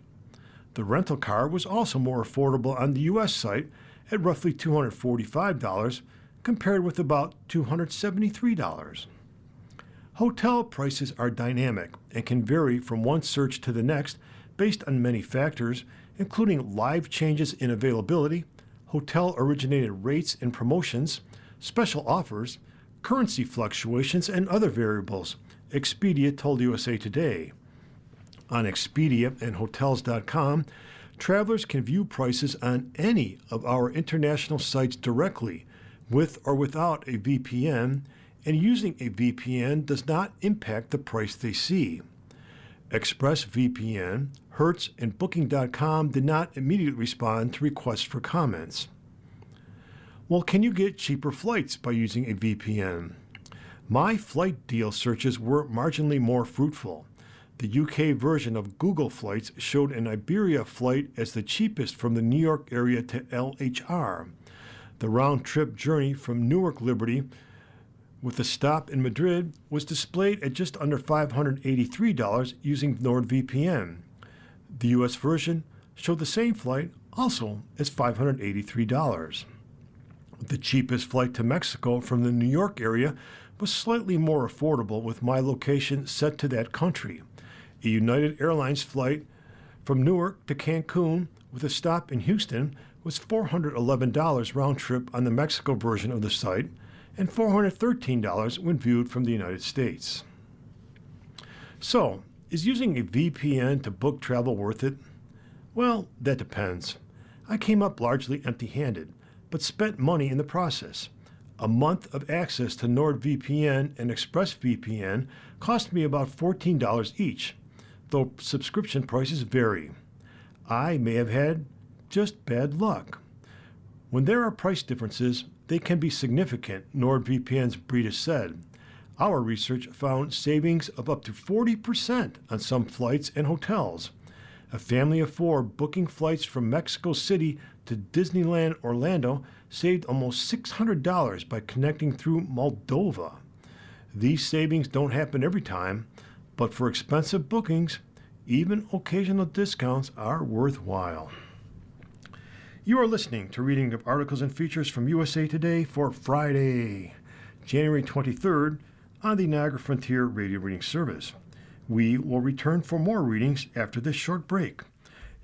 The rental car was also more affordable on the US site at roughly $245 compared with about $273. Hotel prices are dynamic and can vary from one search to the next based on many factors, including live changes in availability, hotel-originated rates and promotions, special offers, currency fluctuations, and other variables, Expedia told USA Today. On Expedia and Hotels.com, travelers can view prices on any of our international sites directly, with or without a VPN, and using a VPN does not impact the price they see. ExpressVPN, Hertz, and Booking.com did not immediately respond to requests for comments. Well, can you get cheaper flights by using a VPN? My flight deal searches were marginally more fruitful. The UK version of Google Flights showed an Iberia flight as the cheapest from the New York area to LHR. The round-trip journey from Newark Liberty with a stop in Madrid was displayed at just under $583 using NordVPN. The US version showed the same flight, also as $583. The cheapest flight to Mexico from the New York area was slightly more affordable with my location set to that country. A United Airlines flight from Newark to Cancun with a stop in Houston was $411 round trip on the Mexico version of the site and $413 when viewed from the United States. So, is using a VPN to book travel worth it? Well, that depends. I came up largely empty-handed, but spent money in the process. A month of access to NordVPN and ExpressVPN cost me about $14 each, though subscription prices vary. I may have had just bad luck. When there are price differences, they can be significant, NordVPN's Brita said. Our research found savings of up to 40% on some flights and hotels. A family of 4 booking flights from Mexico City to Disneyland Orlando saved almost $600 by connecting through Moldova. These savings don't happen every time, but for expensive bookings, even occasional discounts are worthwhile. You are listening to reading of articles and features from USA Today for Friday, January 23rd on the Niagara Frontier Radio Reading Service. We will return for more readings after this short break.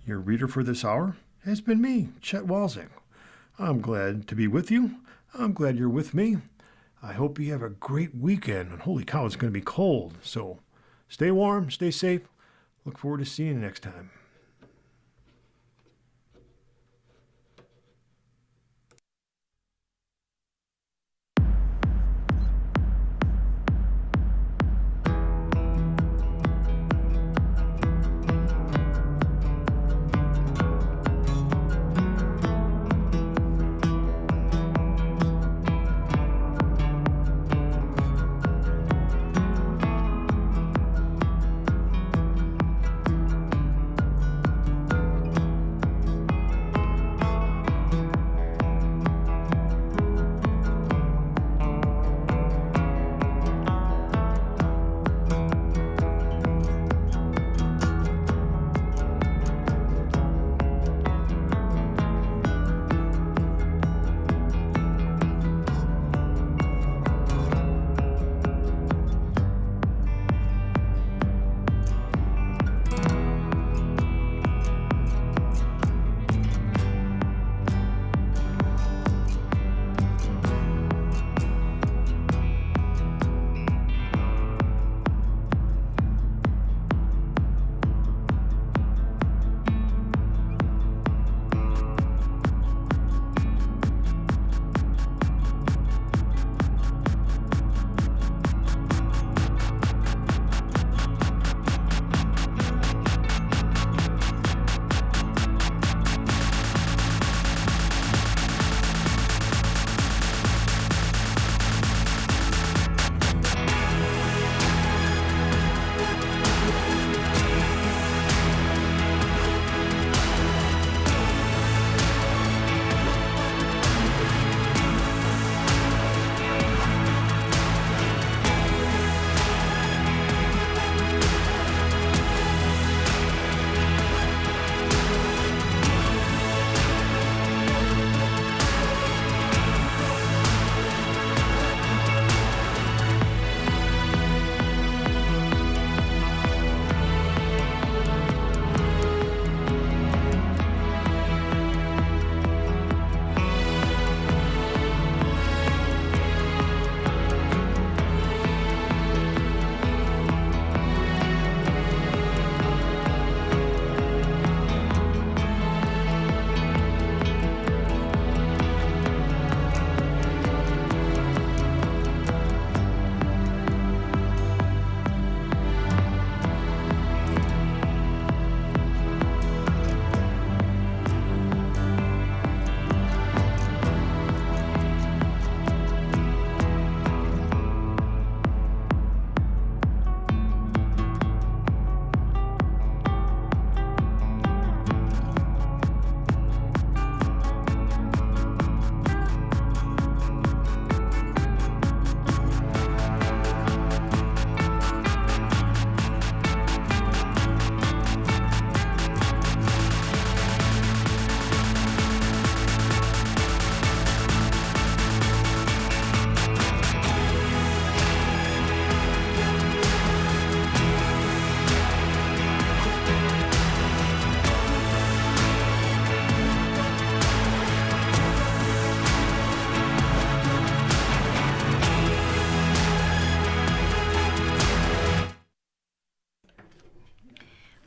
Your reader for this hour has been me, Chet Walczak. I'm glad to be with you. I'm glad you're with me. I hope you have a great weekend. And holy cow, it's going to be cold. So stay warm, stay safe. Look forward to seeing you next time.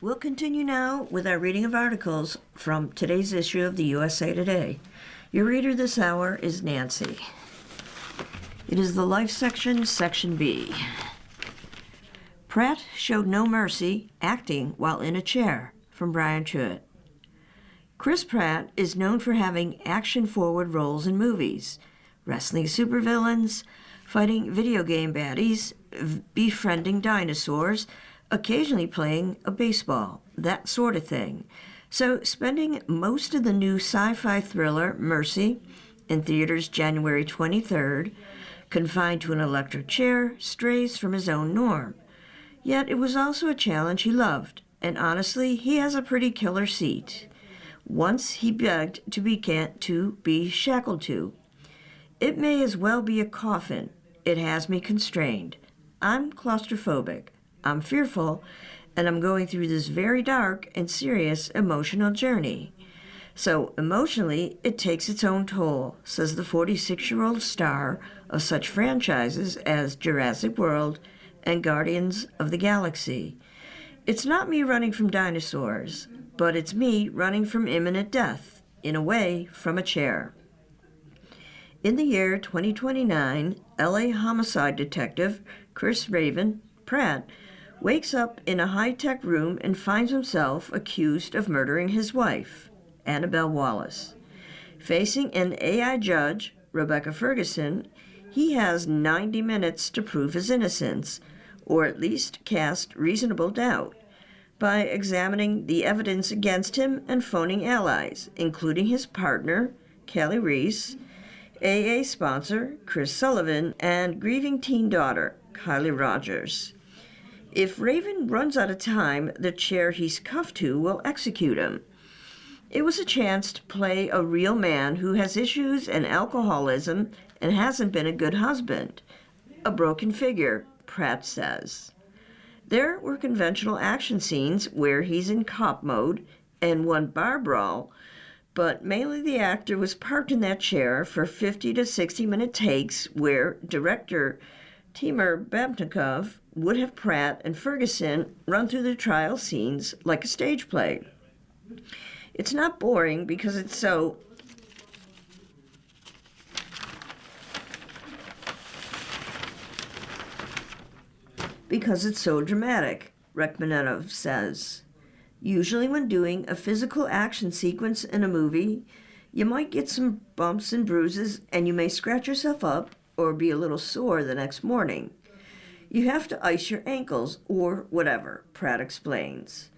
We'll continue now with our reading of articles from today's issue of the USA Today. Your reader this hour is Nancy. It is the Life section, Section B. Pratt showed no mercy acting while in a chair, from Brian Chouet. Chris Pratt is known for having action-forward roles in movies, wrestling supervillains, fighting video game baddies, befriending dinosaurs, occasionally playing a baseball, that sort of thing. So spending most of the new sci-fi thriller Mercy in theaters January 23rd, confined to an electric chair, strays from his own norm. Yet it was also a challenge he loved, and honestly, he has a pretty killer seat. Once he begged to be shackled to. It may as well be a coffin. It has me constrained. I'm claustrophobic. I'm fearful, and I'm going through this very dark and serious emotional journey. So emotionally, it takes its own toll, says the 46-year-old star of such franchises as Jurassic World and Guardians of the Galaxy. It's not me running from dinosaurs, but it's me running from imminent death, in a way, from a chair. In the year 2029, LA homicide detective Chris Raven Pratt wakes up in a high-tech room and finds himself accused of murdering his wife, Annabelle Wallace. Facing an AI judge, Rebecca Ferguson, he has 90 minutes to prove his innocence, or at least cast reasonable doubt, by examining the evidence against him and phoning allies, including his partner, Callie Reese, AA sponsor, Chris Sullivan, and grieving teen daughter, Kylie Rogers. If Raven runs out of time, the chair he's cuffed to will execute him. It was a chance to play a real man who has issues and alcoholism and hasn't been a good husband. A broken figure, Pratt says. There were conventional action scenes where he's in cop mode and one bar brawl, but mainly the actor was parked in that chair for 50 to 60-minute takes where director Timur Babnikov would have Pratt and Ferguson run through the trial scenes like a stage play. It's not boring because it's so dramatic, Rachmaninoff says. Usually when doing a physical action sequence in a movie, you might get some bumps and bruises and you may scratch yourself up or be a little sore the next morning. You have to ice your ankles or whatever, Pratt explains.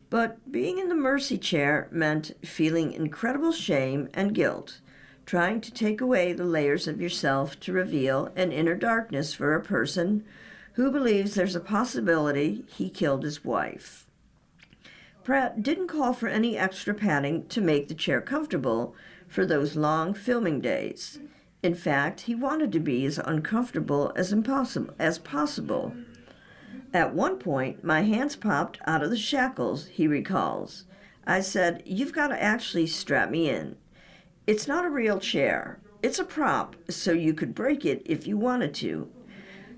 But being in the mercy chair meant feeling incredible shame and guilt, trying to take away the layers of yourself to reveal an inner darkness for a person who believes there's a possibility he killed his wife. Pratt didn't call for any extra padding to make the chair comfortable for those long filming days. In fact, he wanted to be as uncomfortable as possible. At one point, my hands popped out of the shackles, he recalls. I said, "You've got to actually strap me in. It's not a real chair. It's a prop, so you could break it if you wanted to."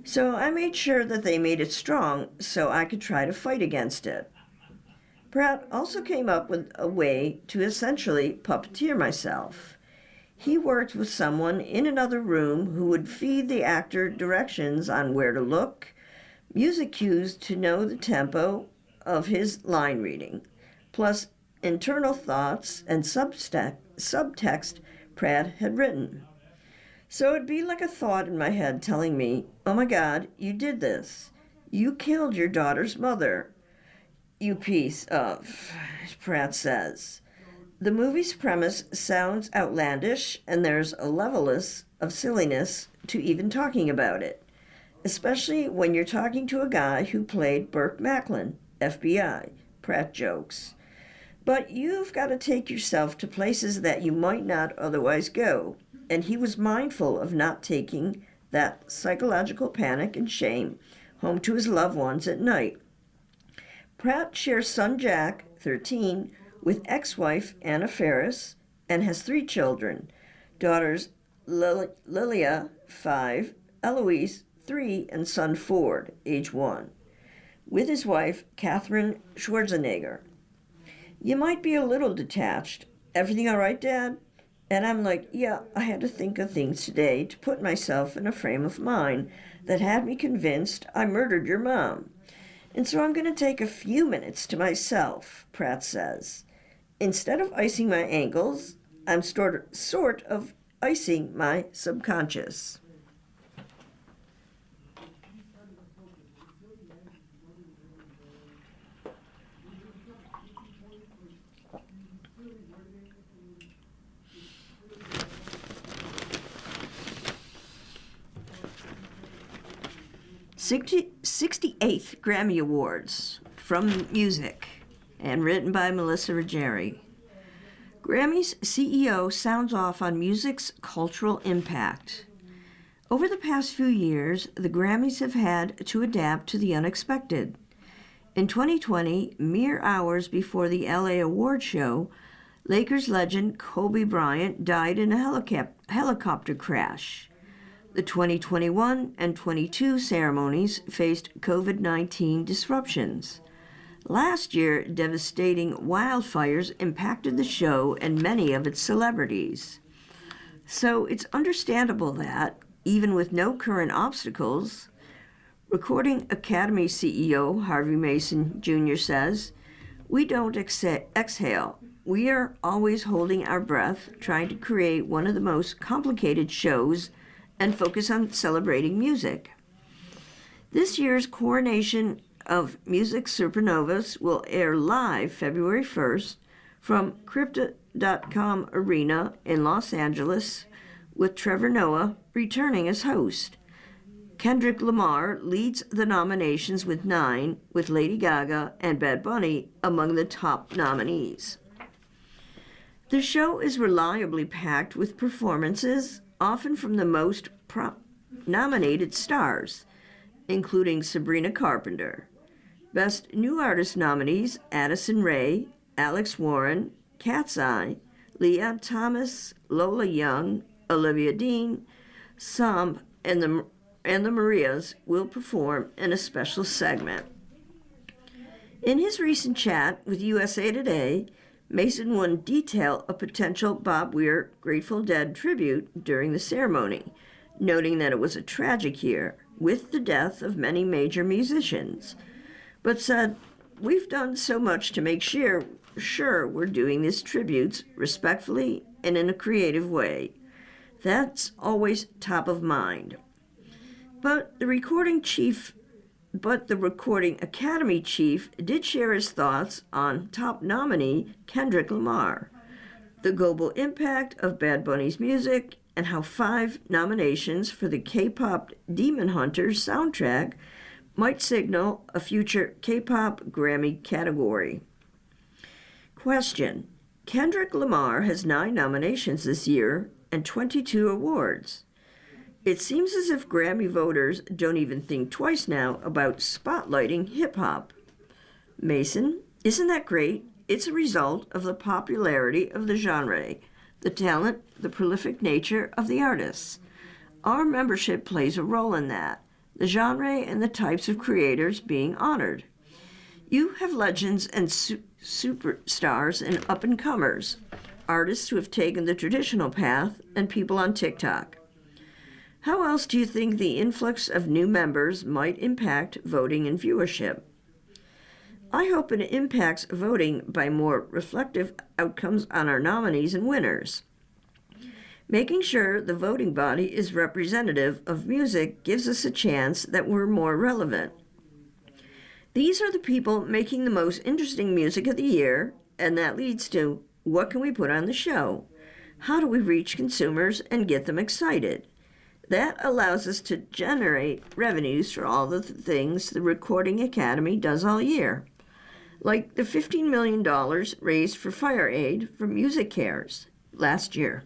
So I made sure that they made it strong so I could try to fight against it. Pratt also came up with a way to essentially puppeteer myself. He worked with someone in another room who would feed the actor directions on where to look, music cues to know the tempo of his line reading, plus internal thoughts and subtext Pratt had written. So it'd be like a thought in my head telling me, "Oh my God, you did this. You killed your daughter's mother. You piece of," Pratt says. The movie's premise sounds outlandish, and there's a level of silliness to even talking about it, especially when you're talking to a guy who played Burke Macklin, FBI, Pratt jokes. But you've got to take yourself to places that you might not otherwise go, and he was mindful of not taking that psychological panic and shame home to his loved ones at night. Pratt shares son Jack, 13, with ex-wife Anna Faris, and has 3 children, daughters Lilia, 5, Eloise, 3, and son Ford, age 1. with his wife, Katherine Schwarzenegger. You might be a little detached. Everything all right, Dad? And I'm like, yeah, I had to think of things today to put myself in a frame of mind that had me convinced I murdered your mom. And so I'm going to take a few minutes to myself, Pratt says. Instead of icing my ankles, I'm sort of icing my subconscious. '68th Grammy Awards from music, and written by Melissa Ruggieri. Grammy's CEO sounds off on music's cultural impact. Over the past few years, the Grammys have had to adapt to the unexpected. In 2020, mere hours before the LA award show, Lakers legend Kobe Bryant died in a helicopter crash. The 2021 and 22 ceremonies faced COVID-19 disruptions. Last year, devastating wildfires impacted the show and many of its celebrities. So it's understandable that, even with no current obstacles, Recording Academy CEO Harvey Mason Jr. says, "We don't exhale. We are always holding our breath, trying to create one of the most complicated shows and focus on celebrating music." This year's coronation of Music Supernovas will air live February 1st from Crypto.com Arena in Los Angeles, with Trevor Noah returning as host. Kendrick Lamar leads the nominations with 9, with Lady Gaga and Bad Bunny among the top nominees. The show is reliably packed with performances, often from the most nominated stars, including Sabrina Carpenter. Best New Artist nominees Addison Rae, Alex Warren, Cat's Eye, Leon Thomas, Lola Young, Olivia Dean, Samb, and the Marias will perform in a special segment. In his recent chat with USA Today, Mason wouldn't detail a potential Bob Weir Grateful Dead tribute during the ceremony, noting that it was a tragic year, with the death of many major musicians, but said, "We've done so much to make sure we're doing these tributes respectfully and in a creative way. That's always top of mind." But the Recording Academy chief did share his thoughts on top nominee Kendrick Lamar, the global impact of Bad Bunny's music, and how 5 nominations for the K-pop Demon Hunters soundtrack might signal a future K-pop Grammy category. Question: Kendrick Lamar has 9 nominations this year and 22 awards. It seems as if Grammy voters don't even think twice now about spotlighting hip-hop. Mason, isn't that great? It's a result of the popularity of the genre, the talent, the prolific nature of the artists. Our membership plays a role in that, the genre and the types of creators being honored. You have legends and superstars and up-and-comers, artists who have taken the traditional path, and people on TikTok. How else do you think the influx of new members might impact voting and viewership? I hope it impacts voting by more reflective outcomes on our nominees and winners. Making sure the voting body is representative of music gives us a chance that we're more relevant. These are the people making the most interesting music of the year, and that leads to, what can we put on the show? How do we reach consumers and get them excited? That allows us to generate revenues for all the things the Recording Academy does all year, like the $15 million raised for fire aid for MusiCares last year.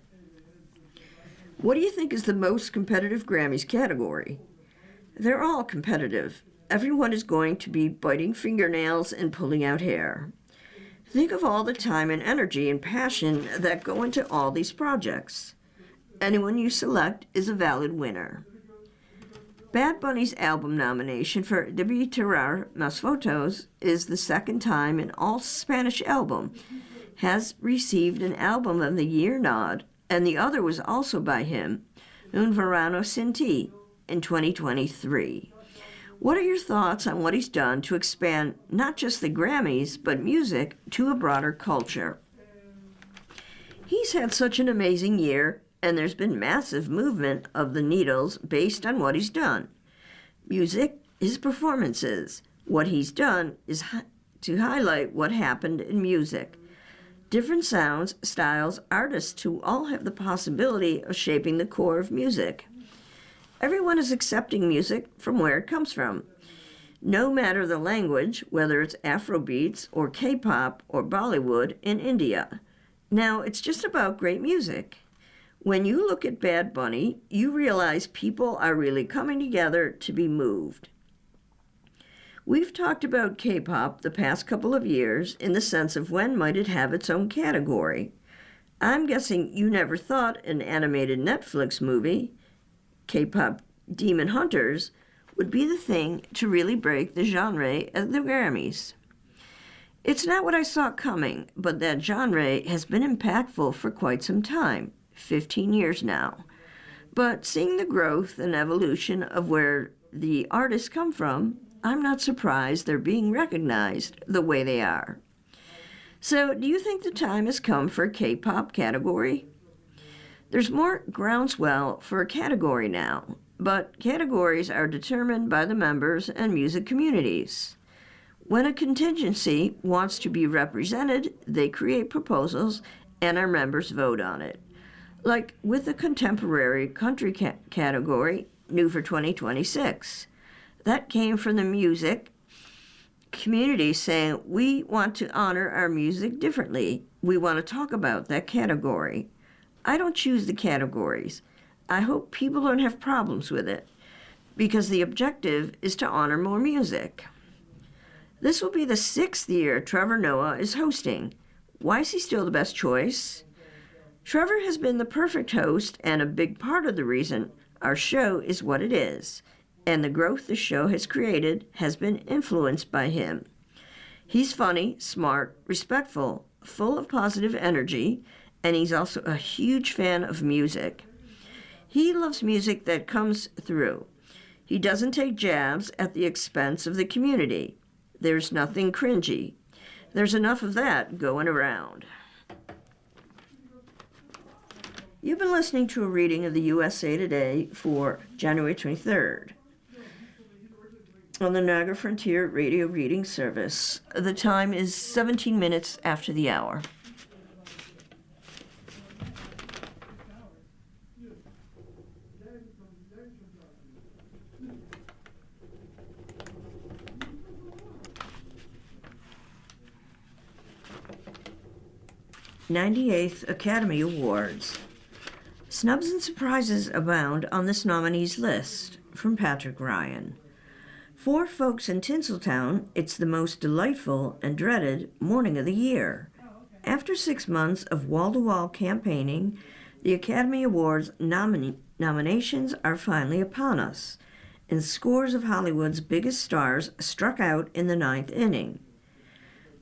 What do you think is the most competitive Grammys category? They're all competitive. Everyone is going to be biting fingernails and pulling out hair. Think of all the time and energy and passion that go into all these projects. Anyone you select is a valid winner. Bad Bunny's album nomination for Debí Tirar Más Fotos is the second time an all-Spanish album has received an Album of the Year nod, and the other was also by him, Un Verano Sin Ti, in 2023. What are your thoughts on what he's done to expand not just the Grammys, but music to a broader culture? He's had such an amazing year, and there's been massive movement of the needles based on what he's done. Music, his performances. What he's done is to highlight what happened in music. Different sounds, styles, artists who all have the possibility of shaping the core of music. Everyone is accepting music from where it comes from. No matter the language, whether it's Afrobeats or K-pop or Bollywood in India. Now, it's just about great music. When you look at Bad Bunny, you realize people are really coming together to be moved. We've talked about K-pop the past couple of years in the sense of when might it have its own category. I'm guessing you never thought an animated Netflix movie, K-pop Demon Hunters, would be the thing to really break the genre at the Grammys. It's not what I saw coming, but that genre has been impactful for quite some time. 15 years now. But seeing the growth and evolution of where the artists come from, I'm not surprised they're being recognized the way they are. So, do you think the time has come for a K-pop category? There's more groundswell for a category now, but categories are determined by the members and music communities. When a contingency wants to be represented, they create proposals and our members vote on it. Like with the contemporary country category, new for 2026. That came from the music community saying, we want to honor our music differently. We want to talk about that category. I don't choose the categories. I hope people don't have problems with it, because the objective is to honor more music. This will be the 6th year Trevor Noah is hosting. Why is he still the best choice? Trevor has been the perfect host and a big part of the reason our show is what it is, and the growth the show has created has been influenced by him. He's funny, smart, respectful, full of positive energy, and he's also a huge fan of music. He loves music that comes through. He doesn't take jabs at the expense of the community. There's nothing cringy. There's enough of that going around. You've been listening to a reading of the USA Today for January 23rd on the Niagara Frontier Radio Reading Service. The time is 17 minutes after the hour. '98th Academy Awards. Snubs and surprises abound on this nominees list, from Patrick Ryan. For folks in Tinseltown, it's the most delightful and dreaded morning of the year. After 6 months of wall-to-wall campaigning, the Academy Awards nominations are finally upon us, and scores of Hollywood's biggest stars struck out in the 9th inning.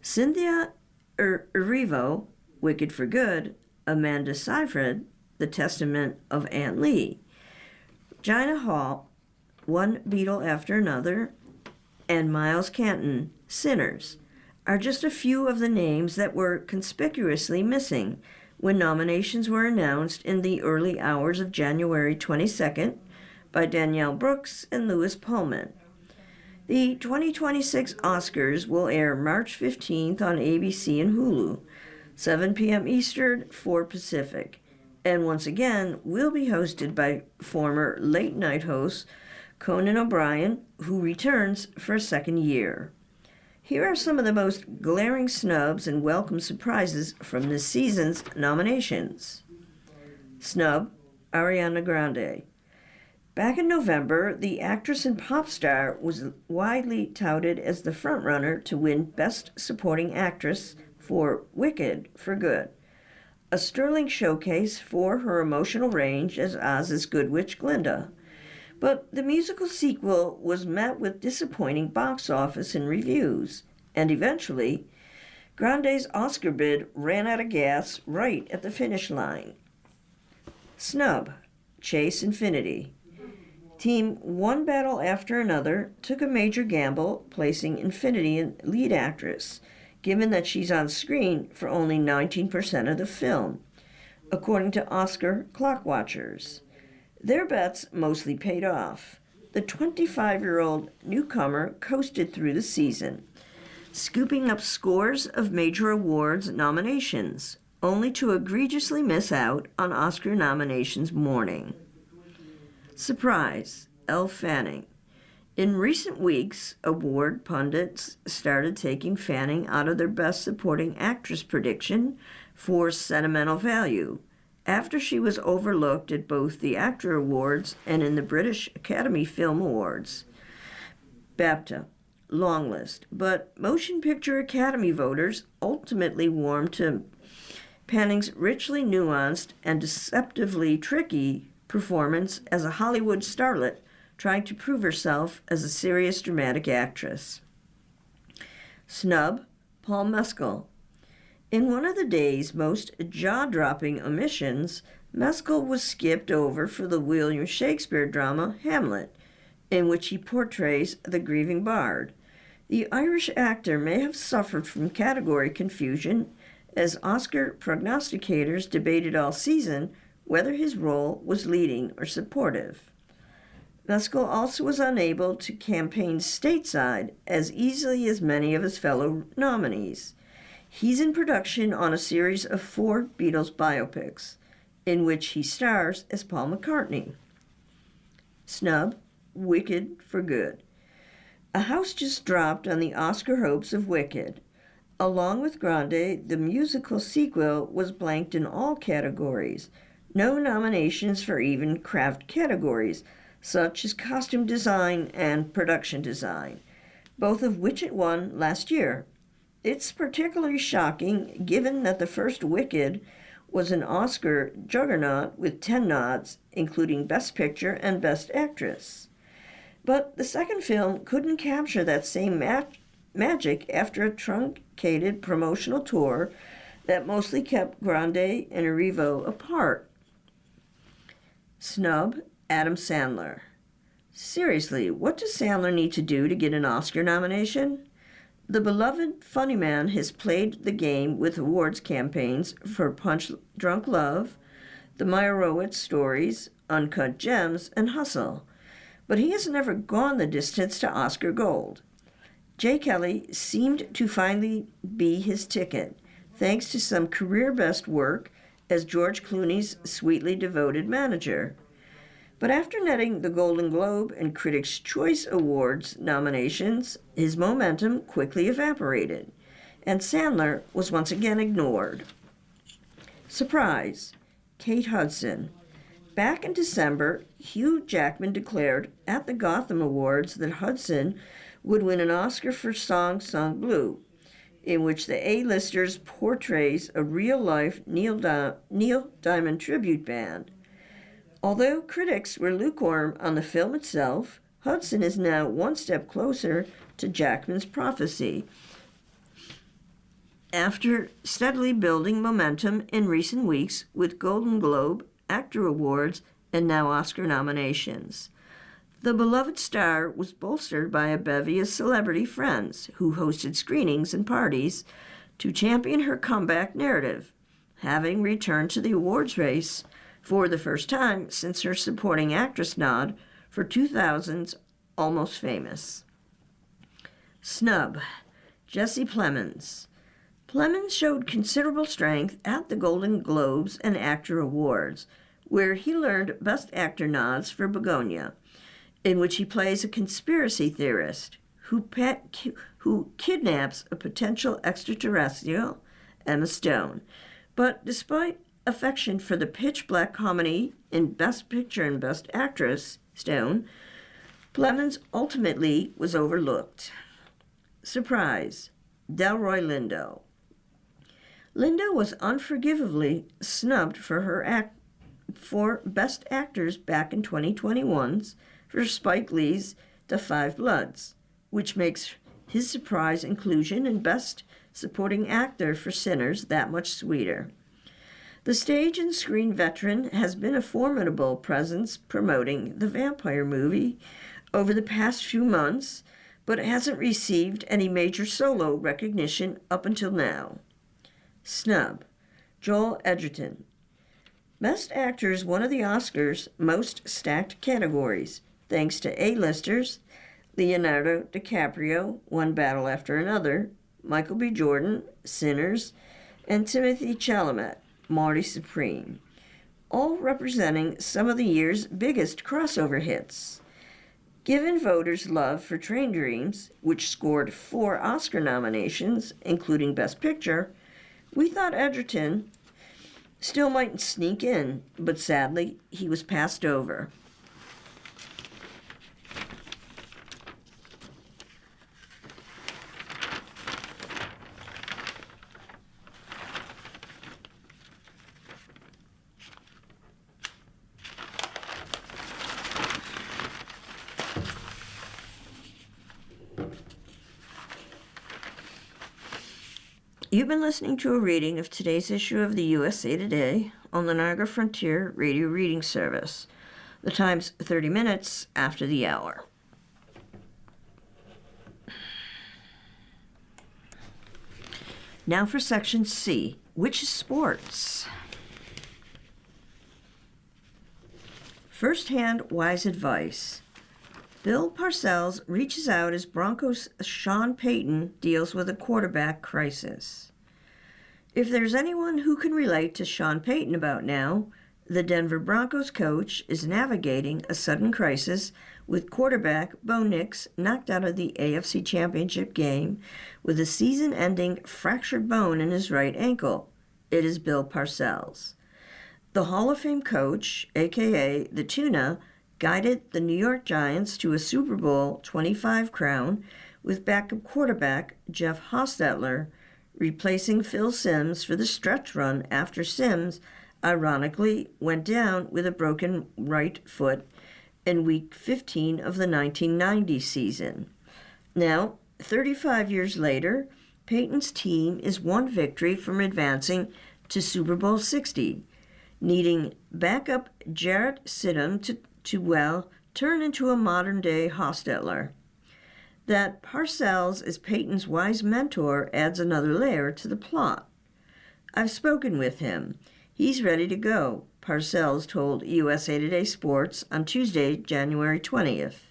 Cynthia Erivo, Wicked for Good, Amanda Seyfried, The Testament of Aunt Lee, Gina Hall, One Beatle After Another, and Miles Canton, Sinners, are just a few of the names that were conspicuously missing when nominations were announced in the early hours of January 22nd by Danielle Brooks and Lewis Pullman. The 2026 Oscars will air March 15th on ABC and Hulu, 7 p.m. Eastern, 4 Pacific, and once again will be hosted by former late-night host Conan O'Brien, who returns for a second year. Here are some of the most glaring snubs and welcome surprises from this season's nominations. Snub, Ariana Grande. Back in November, the actress and pop star was widely touted as the frontrunner to win Best Supporting Actress for Wicked for Good, a sterling showcase for her emotional range as Oz's Good Witch Glinda. But the musical sequel was met with disappointing box office and reviews, and eventually, Grande's Oscar bid ran out of gas right at the finish line. Snub, Chase Infinity. Team One Battle After Another took a major gamble placing Infinity in lead actress, given that she's on screen for only 19% of the film, according to Oscar clock watchers. Their bets mostly paid off. The 25-year-old newcomer coasted through the season, scooping up scores of major awards nominations, only to egregiously miss out on Oscar nominations morning. Surprise, Elle Fanning. In recent weeks, award pundits started taking Fanning out of their Best Supporting Actress prediction for sentimental value, after she was overlooked at both the ACTRA Awards and in the British Academy Film Awards. BAFTA, long list, but Motion Picture Academy voters ultimately warmed to Fanning's richly nuanced and deceptively tricky performance as a Hollywood starlet trying to prove herself as a serious dramatic actress. Snub, Paul Mescal. In one of the day's most jaw-dropping omissions, Mescal was skipped over for the William Shakespeare drama Hamlet, in which he portrays the grieving bard. The Irish actor may have suffered from category confusion, as Oscar prognosticators debated all season whether his role was leading or supportive. Mescal also was unable to campaign stateside as easily as many of his fellow nominees. He's in production on a series of 4 Beatles biopics, in which he stars as Paul McCartney. Snub, Wicked for Good. A house just dropped on the Oscar hopes of Wicked. Along with Grande, the musical sequel was blanked in all categories. No nominations for even craft categories, such as costume design and production design, both of which it won last year. It's particularly shocking given that the first Wicked was an Oscar juggernaut with 10 nods, including Best Picture and Best Actress. But the second film couldn't capture that same magic after a truncated promotional tour that mostly kept Grande and Erivo apart. Snub, Adam Sandler. Seriously, what does Sandler need to do to get an Oscar nomination? The beloved funny man has played the game with awards campaigns for Punch Drunk Love, The Meyerowitz Stories, Uncut Gems, and Hustle, but he has never gone the distance to Oscar Gold. Jay Kelly seemed to finally be his ticket, thanks to some career-best work as George Clooney's sweetly devoted manager. But after netting the Golden Globe and Critics' Choice Awards nominations, his momentum quickly evaporated, and Sandler was once again ignored. Surprise, Kate Hudson. Back in December, Hugh Jackman declared at the Gotham Awards that Hudson would win an Oscar for Song Sung Blue, in which the A-listers portrays a real-life Neil Diamond tribute band. Although critics were lukewarm on the film itself, Hudson is now one step closer to Jackman's prophecy. After steadily building momentum in recent weeks with Golden Globe, ACTRA Awards, and now Oscar nominations, the beloved star was bolstered by a bevy of celebrity friends who hosted screenings and parties to champion her comeback narrative, having returned to the awards race for the first time since her supporting actress nod for 2000's Almost Famous. Snub, Jesse Plemons. Plemons showed considerable strength at the Golden Globes and ACTRA Awards, where he earned Best Actor nods for Begonia, in which he plays a conspiracy theorist who kidnaps a potential extraterrestrial, Emma Stone. But despite affection for the pitch-black comedy in Best Picture and Best Actress, Stone, Plemons ultimately was overlooked. Surprise, Delroy Lindo. Lindo was unforgivably snubbed for Best Actors back in 2021's for Spike Lee's The Five Bloods, which makes his surprise inclusion in Best Supporting Actor for Sinners that much sweeter. The stage and screen veteran has been a formidable presence promoting the vampire movie over the past few months, but hasn't received any major solo recognition up until now. Snub: Joel Edgerton. Best Actor is one of the Oscars' most stacked categories, thanks to A-listers Leonardo DiCaprio, One Battle After Another, Michael B. Jordan, Sinners, and Timothée Chalamet, Marty Supreme, all representing some of the year's biggest crossover hits. Given voters' love for Train Dreams, which scored 4 Oscar nominations, including Best Picture, we thought Edgerton still might sneak in, but sadly, he was passed over. You've been listening to a reading of today's issue of the USA Today on the Niagara Frontier Radio Reading Service. The time's 30 minutes after the hour. Now for Section C, which is sports. First-hand wise advice. Bill Parcells reaches out as Broncos' Sean Payton deals with a quarterback crisis. If there's anyone who can relate to Sean Payton about now, the Denver Broncos coach is navigating a sudden crisis with quarterback Bo Nix knocked out of the AFC Championship game with a season-ending fractured bone in his right ankle. It is Bill Parcells. The Hall of Fame coach, a.k.a. the Tuna, guided the New York Giants to a Super Bowl 25 crown with backup quarterback Jeff Hostetler replacing Phil Simms for the stretch run after Simms, ironically, went down with a broken right foot in Week 15 of the 1990 season. Now, 35 years later, Payton's team is one victory from advancing to Super Bowl 60, needing backup Jarrett Stidham to turn into a modern-day Hostetler. That Parcells is Payton's wise mentor adds another layer to the plot. I've spoken with him. He's ready to go, Parcells told USA Today Sports on Tuesday, January 20th.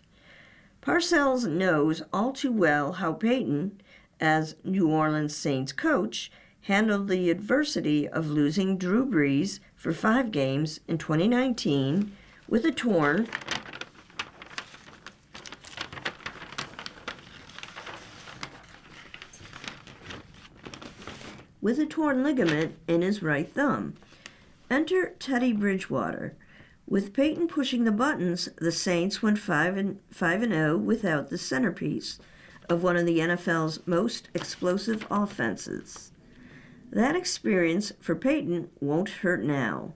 Parcells knows all too well how Payton, as New Orleans Saints coach, handled the adversity of losing Drew Brees for 5 games in 2019 with a torn ligament in his right thumb. Enter Teddy Bridgewater. With Payton pushing the buttons, the Saints went 5-0 without the centerpiece of one of the NFL's most explosive offenses. That experience for Payton won't hurt now.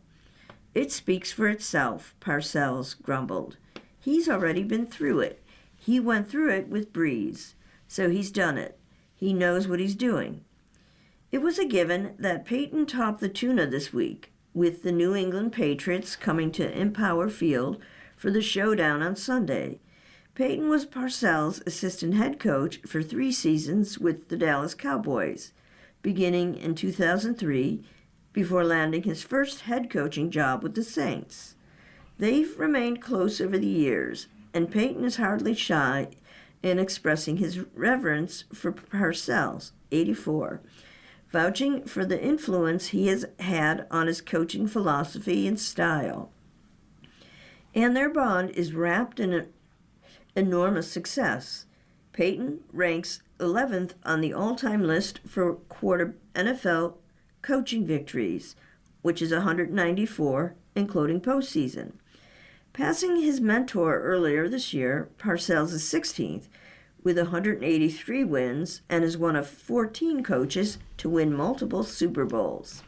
It speaks for itself, Parcells grumbled. He's already been through it. He went through it with Brees, so he's done it. He knows what he's doing. It was a given that Payton topped the Tuna this week, with the New England Patriots coming to Empower Field for the showdown on Sunday. Payton was Parcells' assistant head coach for 3 seasons with the Dallas Cowboys, beginning in 2003, before landing his first head coaching job with the Saints. They've remained close over the years, and Payton is hardly shy in expressing his reverence for Parcells, 84, vouching for the influence he has had on his coaching philosophy and style. And their bond is wrapped in an enormous success. Payton ranks 11th on the all-time list for NFL coaching victories, which is 194, including postseason. Passing his mentor earlier this year, Parcells is 16th, with 183 wins, and is one of 14 coaches to win multiple Super Bowls.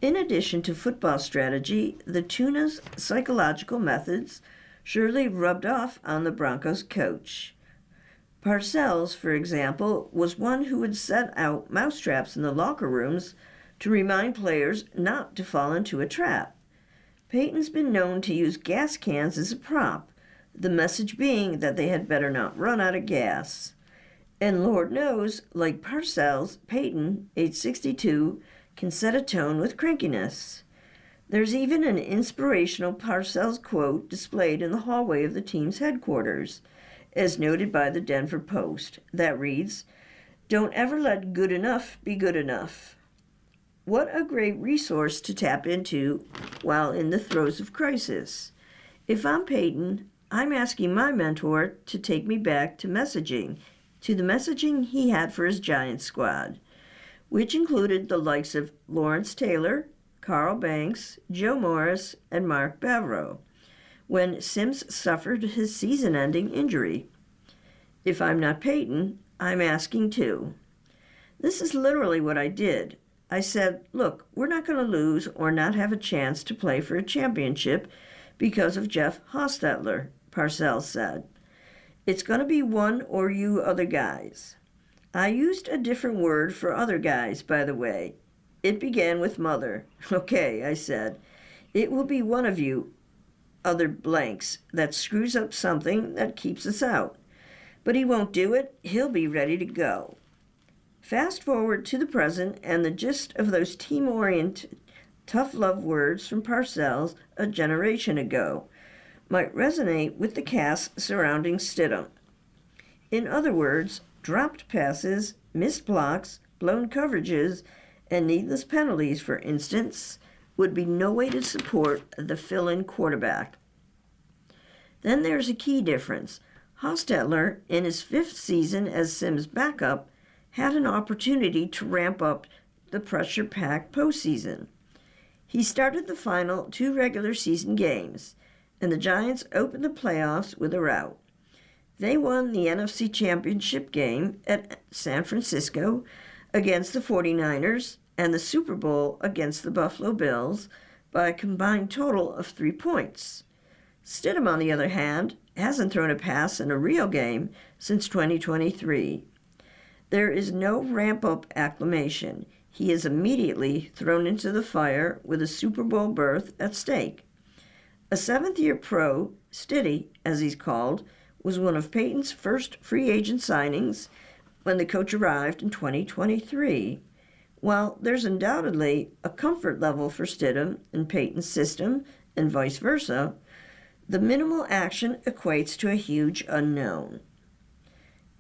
In addition to football strategy, the Tuna's psychological methods surely rubbed off on the Broncos coach. Parcells, for example, was one who would set out mousetraps in the locker rooms to remind players not to fall into a trap. Peyton's been known to use gas cans as a prop, the message being that they had better not run out of gas. And Lord knows, like Parcells, Peyton, age 62, can set a tone with crankiness. There's even an inspirational Parcells quote displayed in the hallway of the team's headquarters, as noted by the Denver Post, that reads, "Don't ever let good enough be good enough." What a great resource to tap into while in the throes of crisis. If I'm Peyton, I'm asking my mentor to take me back to the messaging he had for his Giants squad, which included the likes of Lawrence Taylor, Carl Banks, Joe Morris, and Mark Bavaro, when Sims suffered his season-ending injury. If I'm not Peyton, I'm asking too. This is literally what I did. I said, look, we're not going to lose or not have a chance to play for a championship because of Jeff Hostetler, Parcells said. It's going to be one or you other guys. I used a different word for other guys, by the way. It began with mother. Okay, I said. It will be one of you other blanks that screws up something that keeps us out. But he won't do it. He'll be ready to go. Fast forward to the present, and the gist of those team-oriented, tough-love words from Parcells a generation ago might resonate with the cast surrounding Stidham. In other words, dropped passes, missed blocks, blown coverages, and needless penalties, for instance, would be no way to support the fill-in quarterback. Then there's a key difference. Hostetler, in his 5th season as Sims' backup, had an opportunity to ramp up the pressure-packed postseason. He started the final 2 regular season games, and the Giants opened the playoffs with a rout. They won the NFC Championship game at San Francisco against the 49ers and the Super Bowl against the Buffalo Bills by a combined total of 3 points. Stidham, on the other hand, hasn't thrown a pass in a real game since 2023. There is no ramp-up acclimation. He is immediately thrown into the fire with a Super Bowl berth at stake. A 7th-year pro, Stiddy, as he's called, was one of Peyton's first free agent signings when the coach arrived in 2023. While there's undoubtedly a comfort level for Stidham in Peyton's system and vice versa, the minimal action equates to a huge unknown.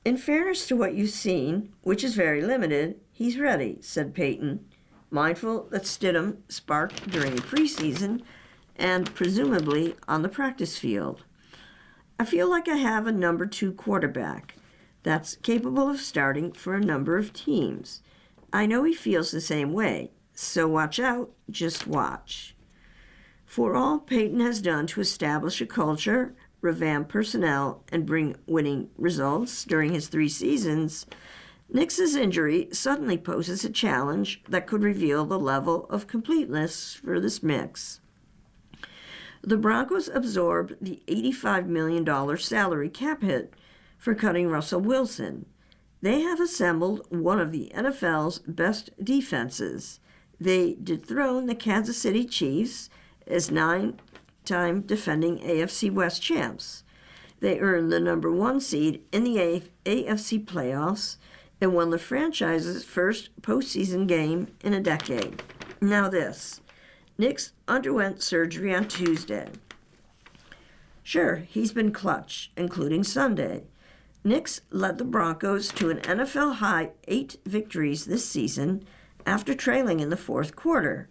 In fairness to what you've seen, which is very limited, he's ready, said Peyton, mindful that Stidham sparked during the preseason and presumably on the practice field. I feel like I have a number 2 quarterback that's capable of starting for a number of teams. I know he feels the same way, so watch out, just watch. For all Peyton has done to establish a culture, revamp personnel, and bring winning results during his 3 seasons, Nix's injury suddenly poses a challenge that could reveal the level of completeness for this mix. The Broncos absorbed the $85 million salary cap hit for cutting Russell Wilson. They have assembled one of the NFL's best defenses. They dethrone the Kansas City Chiefs as 9-time defending AFC West champs. They earned the number 1 seed in the AFC playoffs and won the franchise's first postseason game in a decade. Now this. Nix underwent surgery on Tuesday. Sure, he's been clutch, including Sunday. Nix led the Broncos to an NFL-high 8 victories this season after trailing in the 4th quarter.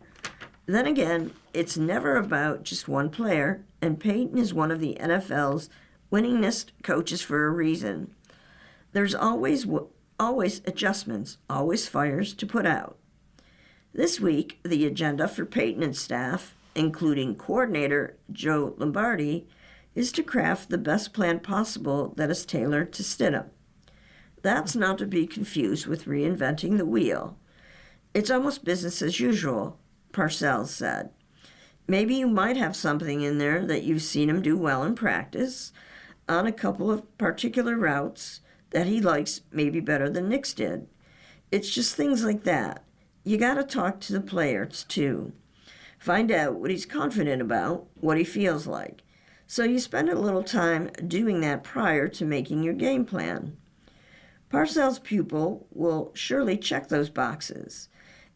Then again, it's never about just one player, and Peyton is one of the NFL's winningest coaches for a reason. There's always adjustments, always fires to put out. This week, the agenda for Peyton and staff, including coordinator Joe Lombardi, is to craft the best plan possible that is tailored to Stidham. That's not to be confused with reinventing the wheel. It's almost business as usual, Parcells said. Maybe you might have something in there that you've seen him do well in practice on a couple of particular routes that he likes maybe better than Nix did. It's just things like that. You got to talk to the players too. Find out what he's confident about, what he feels like. So you spend a little time doing that prior to making your game plan. Parcells' pupil will surely check those boxes,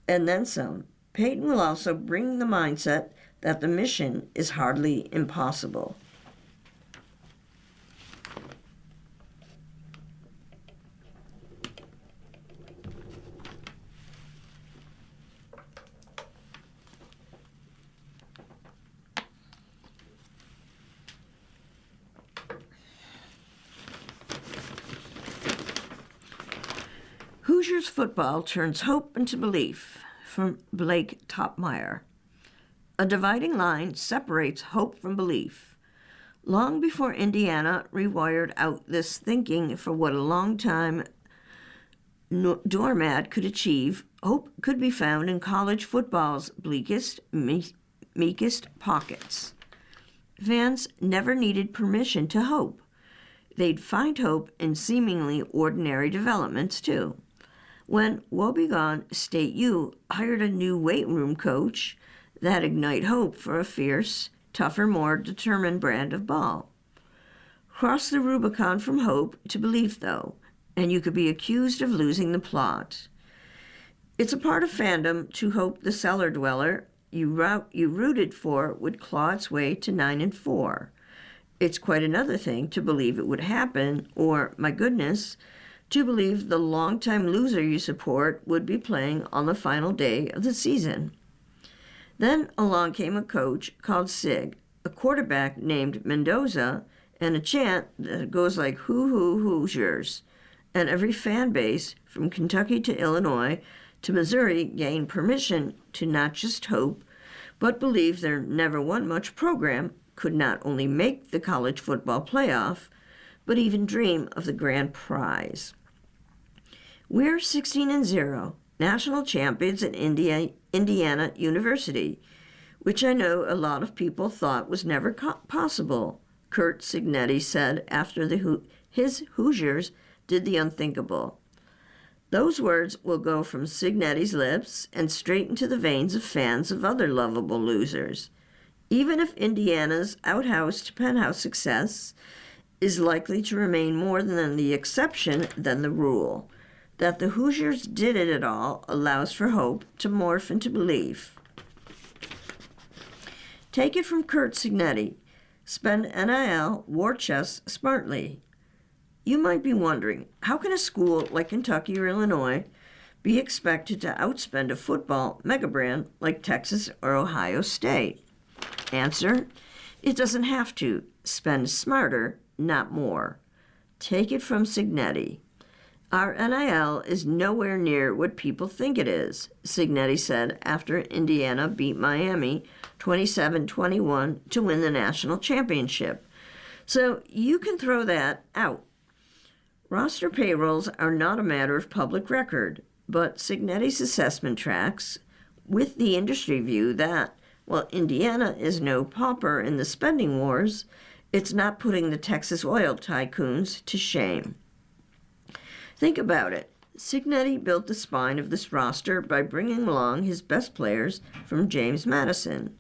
and then some. Peyton will also bring the mindset that the mission is hardly impossible. Hoosiers football turns hope into belief, from Blake Topmeyer. A dividing line separates hope from belief. Long before Indiana rewired out this thinking for what a long-time doormat could achieve, hope could be found in college football's bleakest, meekest pockets. Fans never needed permission to hope. They'd find hope in seemingly ordinary developments, too. When Woebegone State U hired a new weight room coach, that ignited hope for a fierce, tougher, more determined brand of ball. Cross the Rubicon from hope to belief, though, and you could be accused of losing the plot. It's a part of fandom to hope the cellar dweller you rooted for would claw its way to 9-4. It's quite another thing to believe it would happen, or, my goodness, to believe the longtime loser you support would be playing on the final day of the season. Then along came a coach called Sig, a quarterback named Mendoza, and a chant that goes like hoo-hoo Hoosiers. And every fan base, from Kentucky to Illinois to Missouri, gained permission to not just hope, but believe their never-won-much program could not only make the college football playoff, but even dream of the grand prize. We're 16-0, national champions at Indiana University, which I know a lot of people thought was never possible, Curt Cignetti said after his Hoosiers did the unthinkable. Those words will go from Cignetti's lips and straight into the veins of fans of other lovable losers. Even if Indiana's outhouse to penthouse success is likely to remain more than the exception than the rule, that the Hoosiers did it at all allows for hope to morph into belief. Take it from Curt Cignetti. Spend NIL war chest smartly. You might be wondering, how can a school like Kentucky or Illinois be expected to outspend a football megabrand like Texas or Ohio State? Answer, it doesn't have to. Spend smarter, not more. Take it from Cignetti. Our NIL is nowhere near what people think it is, Cignetti said after Indiana beat Miami 27-21 to win the national championship. So you can throw that out. Roster payrolls are not a matter of public record, but Cignetti's assessment tracks with the industry view that, while Indiana is no pauper in the spending wars, it's not putting the Texas oil tycoons to shame. Think about it. Cignetti built the spine of this roster by bringing along his best players from James Madison.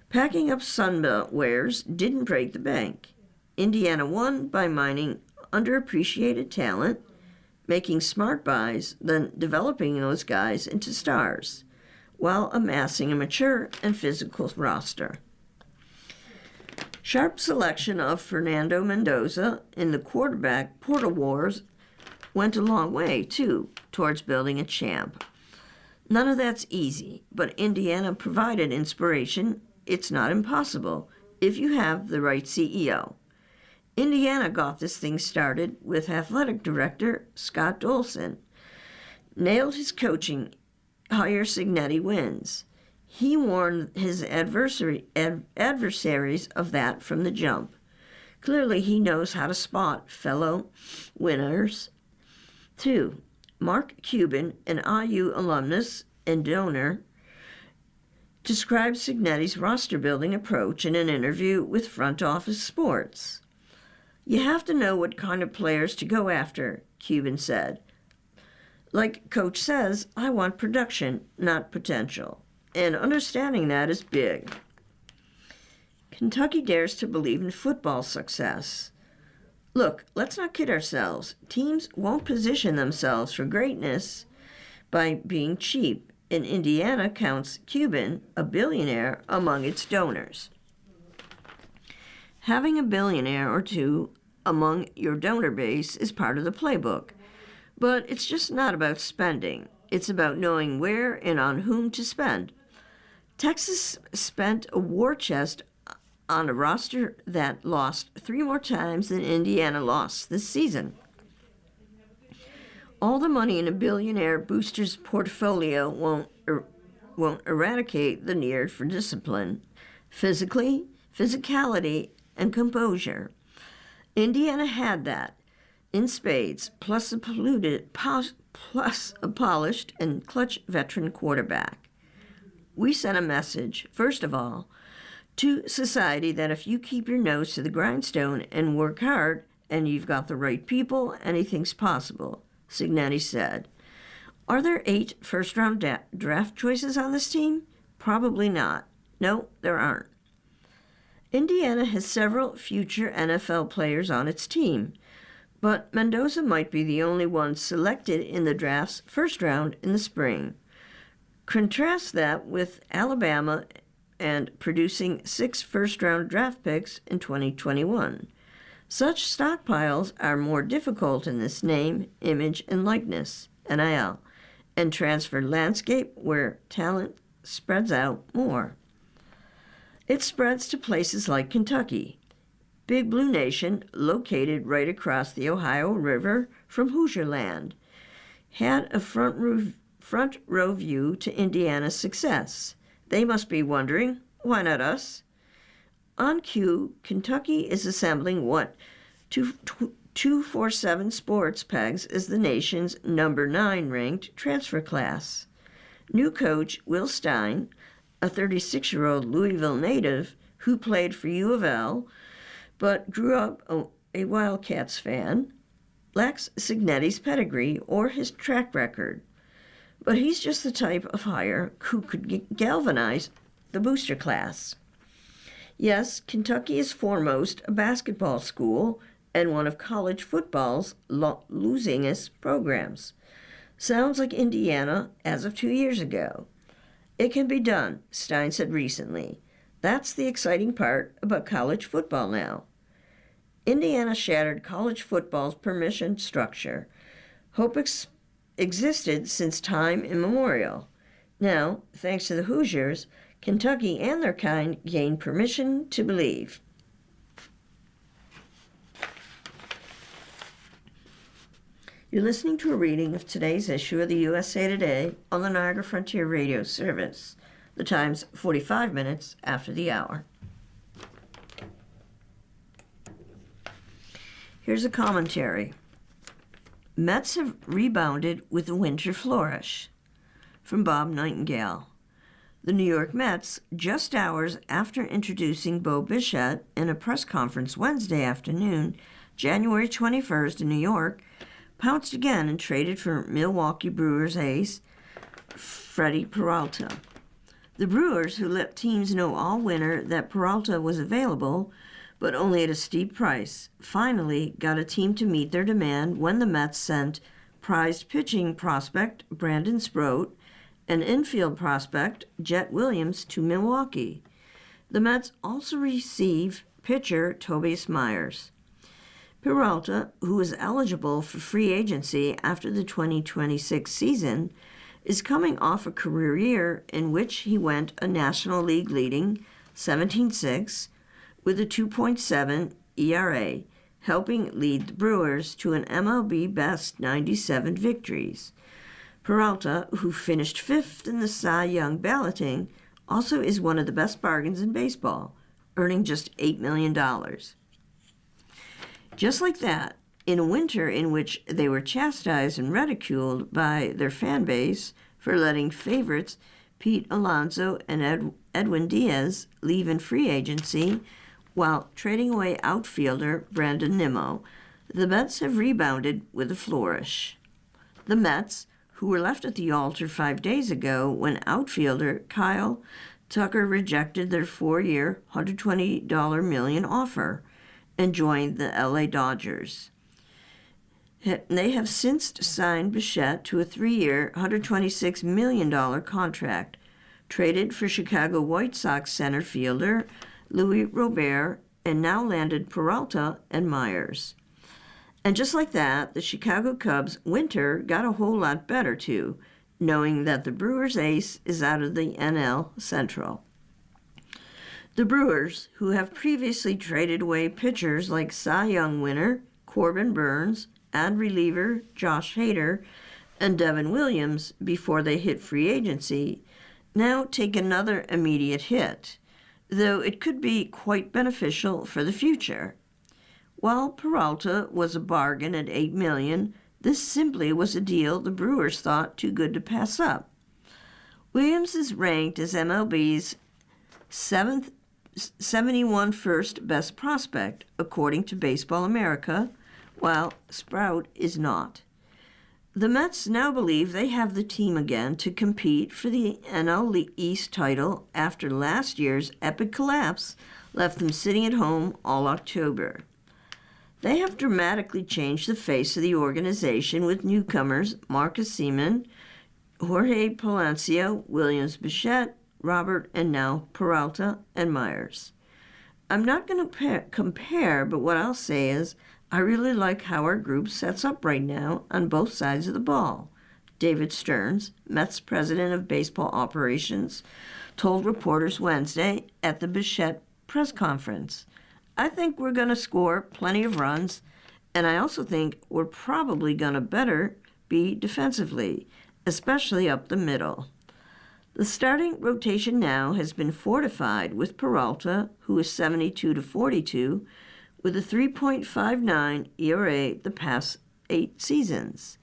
Packing up Sunbelt wares didn't break the bank. Indiana won by mining underappreciated talent, making smart buys, then developing those guys into stars, while amassing a mature and physical roster. Sharp selection of Fernando Mendoza in the quarterback portal wars went a long way, too, towards building a champ. None of that's easy, but Indiana provided inspiration. It's not impossible if you have the right CEO. Indiana got this thing started with athletic director Scott Dolson. Nailed his coaching, hire Cignetti wins. He warned his adversaries of that from the jump. Clearly, he knows how to spot fellow winners. 2. Mark Cuban, an IU alumnus and donor described Cignetti's roster-building approach in an interview with Front Office Sports. "You have to know what kind of players to go after," Cuban said. "Like Coach says, I want production, not potential. And understanding that is big." Kentucky dares to believe in football success. "Look, let's not kid ourselves. Teams won't position themselves for greatness by being cheap, and Indiana counts Cuban, a billionaire, among its donors. Having a billionaire or two among your donor base is part of the playbook, but it's just not about spending. It's about knowing where and on whom to spend. Texas spent a war chest on a roster that lost 3 more times than Indiana lost this season. All the money in a billionaire booster's portfolio won't eradicate the need for discipline, physicality, and composure. Indiana had that in spades, plus a polished and clutch veteran quarterback. We sent a message, first of all, to society that if you keep your nose to the grindstone and work hard and you've got the right people, anything's possible," Cignetti said. "Are there 8 first-round draft choices on this team? Probably not. No, there aren't." Indiana has several future NFL players on its team, but Mendoza might be the only one selected in the draft's first round in the spring. Contrast that with Alabama and producing 6 first-round draft picks in 2021. Such stockpiles are more difficult in this name, image, and likeness, NIL, and transfer landscape where talent spreads out more. It spreads to places like Kentucky, Big Blue Nation, located right across the Ohio River from Hoosier Land, had a front row view to Indiana's success. They must be wondering, why not us? On cue, Kentucky is assembling what 247 Sports pegs as the nation's number 9 ranked transfer class. New coach Will Stein, a 36-year-old Louisville native who played for U of L but grew up a Wildcats fan, lacks Cignetti's pedigree or his track record. But he's just the type of hire who could galvanize the booster class. Yes, Kentucky is foremost a basketball school and one of college football's losingest programs. Sounds like Indiana as of 2 years ago. It can be done, Stein said recently. That's the exciting part about college football now. Indiana shattered college football's permission structure. Hope existed since time immemorial. Now, thanks to the Hoosiers, Kentucky and their kind gained permission to believe. You're listening to a reading of today's issue of the USA Today on the Niagara Frontier Radio Service. The time's 45 minutes after the hour. Here's a commentary. Mets have rebounded with a winter flourish. From Bob Nightingale. The New York Mets, just hours after introducing Bo Bichette in a press conference Wednesday afternoon, January 21st in New York, pounced again and traded for Milwaukee Brewers ace Freddie Peralta. The Brewers, who let teams know all winter that Peralta was available, but only at a steep price, finally got a team to meet their demand when the Mets sent prized pitching prospect Brandon Sproat and infield prospect Jet Williams to Milwaukee. The Mets also receive pitcher Tobias Myers. Peralta, who is eligible for free agency after the 2026 season, is coming off a career year in which he went a National League leading 17-6 with a 2.7 ERA, helping lead the Brewers to an MLB best 97 victories. Peralta, who finished 5th in the Cy Young balloting, also is one of the best bargains in baseball, earning just $8 million. Just like that, in a winter in which they were chastised and ridiculed by their fan base for letting favorites Pete Alonso and Edwin Diaz leave in free agency, while trading away outfielder Brandon Nimmo, the Mets have rebounded with a flourish. The Mets, who were left at the altar 5 days ago when outfielder Kyle Tucker rejected their 4-year, $120 million offer and joined the LA Dodgers. They have since signed Bichette to a 3-year, $126 million contract, traded for Chicago White Sox center fielder Luis Robert, and now landed Peralta and Myers. And just like that, the Chicago Cubs' winter got a whole lot better too, knowing that the Brewers' ace is out of the NL Central. The Brewers, who have previously traded away pitchers like Cy Young winner Corbin Burns and reliever Josh Hader and Devin Williams before they hit free agency, now take another immediate hit, though it could be quite beneficial for the future. While Peralta was a bargain at $8 million, this simply was a deal the Brewers thought too good to pass up. Williams is ranked as MLB's 71 first best prospect, according to Baseball America, while Sprout is not. The Mets now believe they have the team again to compete for the NL East title after last year's epic collapse left them sitting at home all October. They have dramatically changed the face of the organization with newcomers Marcus Semien, Jorge Palacio, Williams Bichette, Robert, and now Peralta and Myers. I'm not going to compare, but what I'll say is I really like how our group sets up right now on both sides of the ball. David Stearns, Mets president of baseball operations, told reporters Wednesday at the Bichette press conference. I think we're going to score plenty of runs, and I also think we're probably going to better be defensively, especially up the middle. The starting rotation now has been fortified with Peralta, who is 72-42, with a 3.59 ERA the past 8 seasons.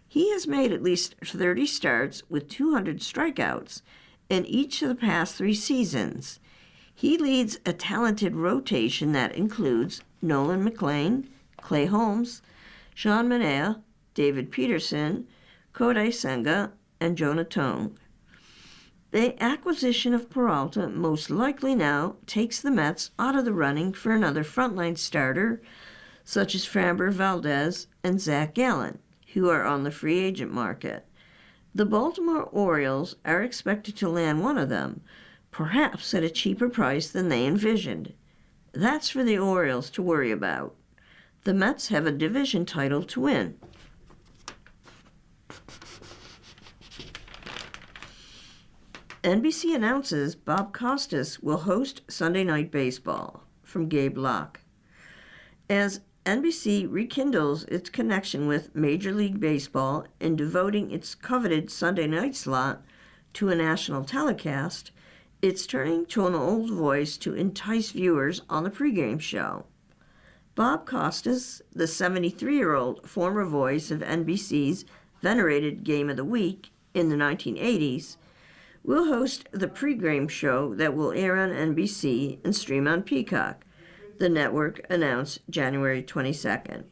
He has made at least 30 starts with 200 strikeouts in each of the past 3 seasons. He leads a talented rotation that includes Nolan McLean, Clay Holmes, Sean Manaea, David Peterson, Kodai Senga, and Jonah Tong. The acquisition of Peralta most likely now takes the Mets out of the running for another frontline starter, such as Framber Valdez and Zach Gallen, who are on the free agent market. The Baltimore Orioles are expected to land one of them, perhaps at a cheaper price than they envisioned. That's for the Orioles to worry about. The Mets have a division title to win. NBC announces Bob Costas will host Sunday Night Baseball, from Gabe Locke. As NBC rekindles its connection with Major League Baseball in devoting its coveted Sunday night slot to a national telecast, it's turning to an old voice to entice viewers on the pregame show. Bob Costas, the 73-year-old former voice of NBC's venerated Game of the Week in the 1980s, will host the pregame show that will air on NBC and stream on Peacock, the network announced January 22nd.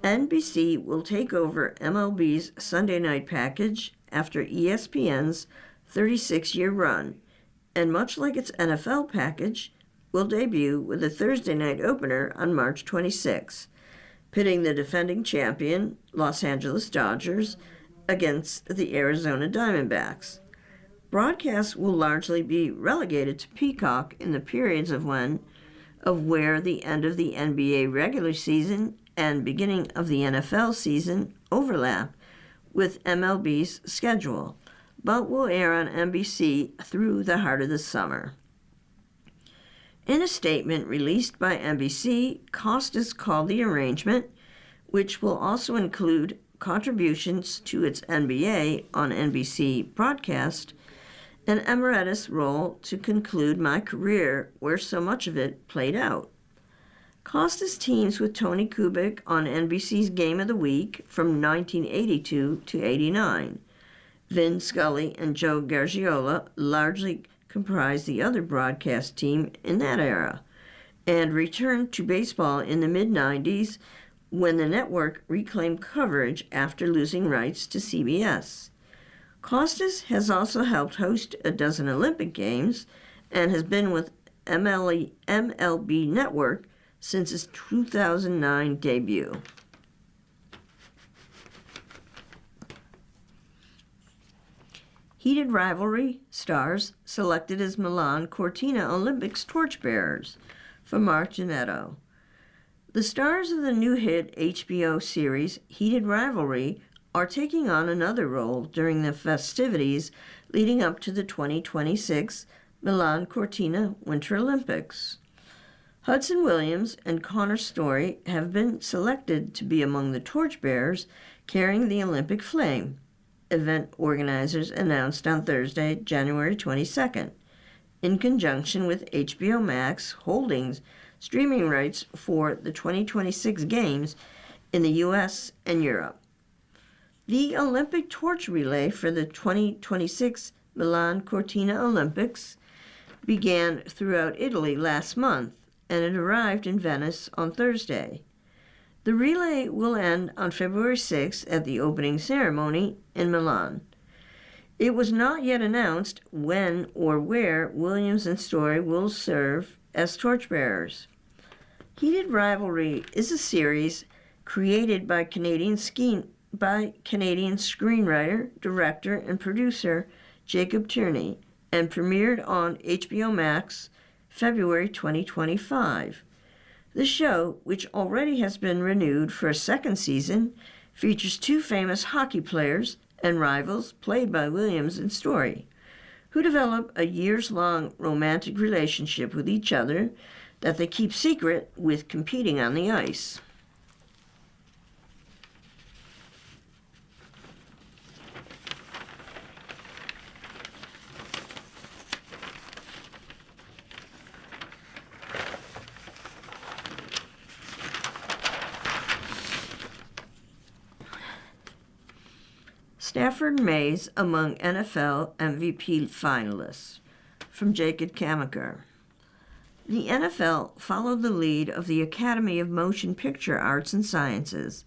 NBC will take over MLB's Sunday night package after ESPN's 36-year run, and much like its NFL package, will debut with a Thursday night opener on March 26, pitting the defending champion, Los Angeles Dodgers, against the Arizona Diamondbacks. Broadcasts will largely be relegated to Peacock in the periods of where the end of the NBA regular season and beginning of the NFL season overlap with MLB's schedule, but will air on NBC through the heart of the summer. In a statement released by NBC, Costas called the arrangement, which will also include contributions to its NBA on NBC broadcast, an emeritus role to conclude my career where so much of it played out. Costas teams with Tony Kubik on NBC's Game of the Week from 1982 to 89, Vin Scully and Joe Garagiola largely comprised the other broadcast team in that era, and returned to baseball in the mid-90s when the network reclaimed coverage after losing rights to CBS. Costas has also helped host a dozen Olympic Games and has been with MLB Network since its 2009 debut. Heated Rivalry stars selected as Milan Cortina Olympics torchbearers for Mark Janetto. The stars of the new hit HBO series Heated Rivalry are taking on another role during the festivities leading up to the 2026 Milan Cortina Winter Olympics. Hudson Williams and Connor Story have been selected to be among the torchbearers carrying the Olympic flame, event organizers announced on Thursday, January 22nd, in conjunction with HBO Max Holdings streaming rights for the 2026 Games in the U.S. and Europe. The Olympic torch relay for the 2026 Milan Cortina Olympics began throughout Italy last month, and it arrived in Venice on Thursday. The relay will end on February 6th at the opening ceremony in Milan. It was not yet announced when or where Williams and Story will serve as torchbearers. Heated Rivalry is a series created by Canadian screenwriter, director, and producer Jacob Tierney and premiered on HBO Max February 2025. The show, which already has been renewed for a second season, features two famous hockey players and rivals played by Williams and Story, who develop a years-long romantic relationship with each other that they keep secret with competing on the ice. Stafford Mays among NFL MVP finalists, from Jacob Kamaker. The NFL followed the lead of the Academy of Motion Picture Arts and Sciences,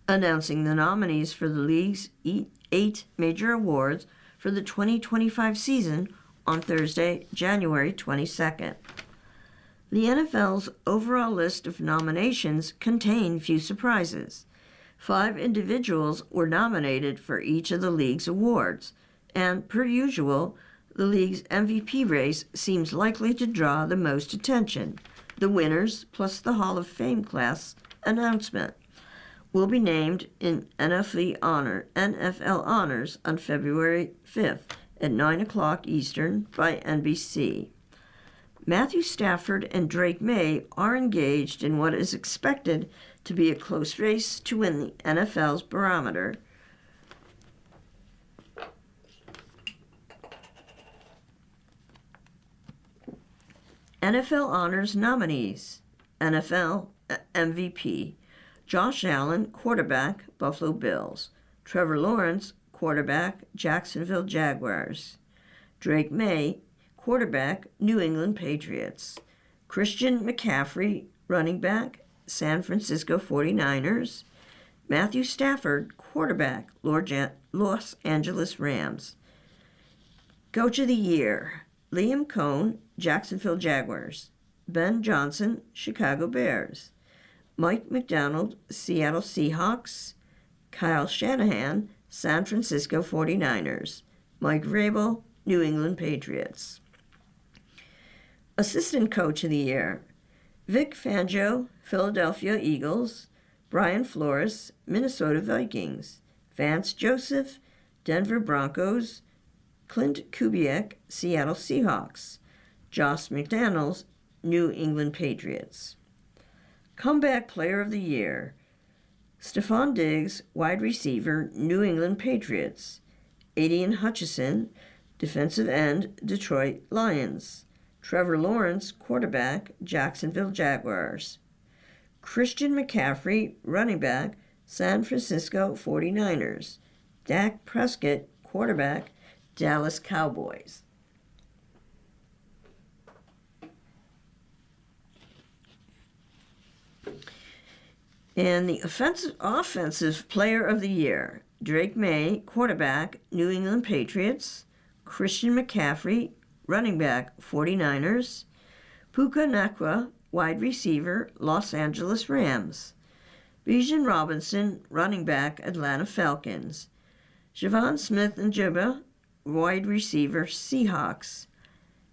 announcing the nominees for the league's 8 major awards for the 2025 season on Thursday, January 22nd. The NFL's overall list of nominations contained few surprises. 5 individuals were nominated for each of the league's awards, and, per usual, the league's MVP race seems likely to draw the most attention. The winners, plus the Hall of Fame class announcement, will be named in NFL Honors on February 5th at 9 o'clock Eastern by NBC. Matthew Stafford and Drake May are engaged in what is expected to be a close race to win the NFL's barometer. NFL Honors nominees. NFL MVP. Josh Allen, quarterback, Buffalo Bills. Trevor Lawrence, quarterback, Jacksonville Jaguars. Drake May, quarterback, New England Patriots. Christian McCaffrey, running back, San Francisco 49ers. Matthew Stafford, quarterback, Los Angeles Rams. Coach of the Year, Liam Cohn, Jacksonville Jaguars. Ben Johnson, Chicago Bears. Mike McDonald, Seattle Seahawks. Kyle Shanahan, San Francisco 49ers. Mike Vrabel, New England Patriots. Assistant Coach of the Year, Vic Fangio, Philadelphia Eagles. Brian Flores, Minnesota Vikings. Vance Joseph, Denver Broncos. Clint Kubiak, Seattle Seahawks. Josh McDaniels, New England Patriots. Comeback Player of the Year, Stephon Diggs, wide receiver, New England Patriots. Aidan Hutchinson, defensive end, Detroit Lions. Trevor Lawrence, quarterback, Jacksonville Jaguars. Christian McCaffrey, running back, San Francisco 49ers. Dak Prescott, quarterback, Dallas Cowboys. And the offensive player of the year, Drake May, quarterback, New England Patriots, Christian McCaffrey, running back, 49ers, Puka Nacua, wide receiver, Los Angeles Rams, Bijan Robinson, running back, Atlanta Falcons, Javon Smith-Njigba, wide receiver, Seahawks,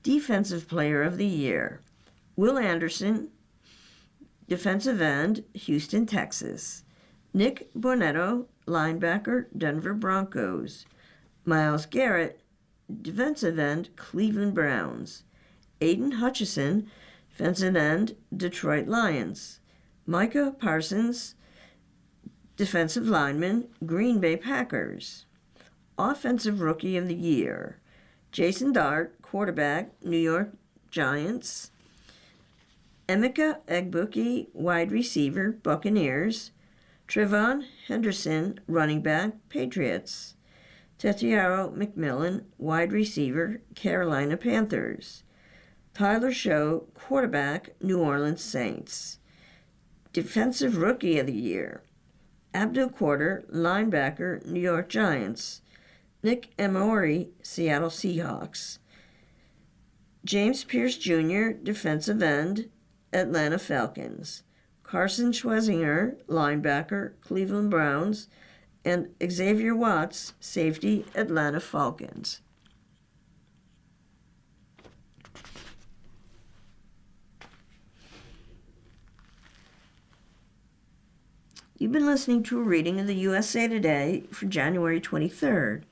defensive player of the year, Will Anderson, defensive end, Houston, Texas, Nick Bonetto, linebacker, Denver Broncos, Myles Garrett, defensive end, Cleveland Browns, Aiden Hutchinson, defensive end, Detroit Lions, Micah Parsons, defensive lineman, Green Bay Packers, offensive rookie of the year, Jason Dart, quarterback, New York Giants, Emeka Egbuka, wide receiver, Buccaneers, Trevon Henderson, running back, Patriots, Tetiaro McMillan, wide receiver, Carolina Panthers, Tyler Show, quarterback, New Orleans Saints, defensive rookie of the year, Abdul Quarter, linebacker, New York Giants, Nick Amori, Seattle Seahawks, James Pierce Jr., defensive end, Atlanta Falcons, Carson Schwezinger, linebacker, Cleveland Browns, and Xavier Watts, safety, Atlanta Falcons. You've been listening to a reading of the USA Today for January 23rd.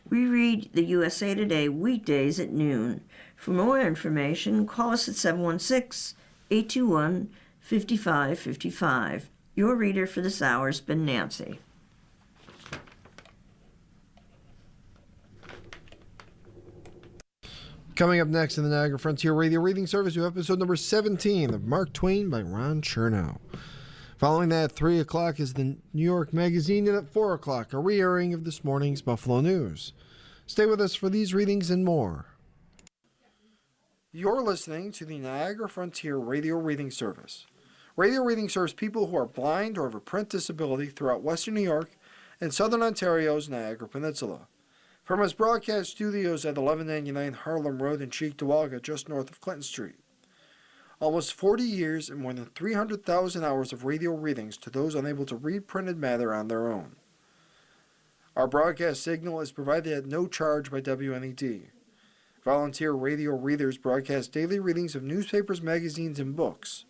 We read the USA Today weekdays at noon. For more information, call us at 716-821-5555. Your reader for this hour has been Nancy. Coming up next in the Niagara Frontier Radio Reading Service, we have episode number 17 of Mark Twain by Ron Chernow. Following that, at 3 o'clock is the New York Magazine, and at 4 o'clock, a re-airing of this morning's Buffalo News. Stay with us for these readings and more. You're listening to the Niagara Frontier Radio Reading Service. Radio Reading serves people who are blind or have a print disability throughout Western New York and Southern Ontario's Niagara Peninsula. From its broadcast studios at 1199 Harlem Road in Cheektowaga, just north of Clinton Street. Almost 40 years and more than 300,000 hours of radio readings to those unable to read printed matter on their own. Our broadcast signal is provided at no charge by WNED. Volunteer radio readers broadcast daily readings of newspapers, magazines, and books.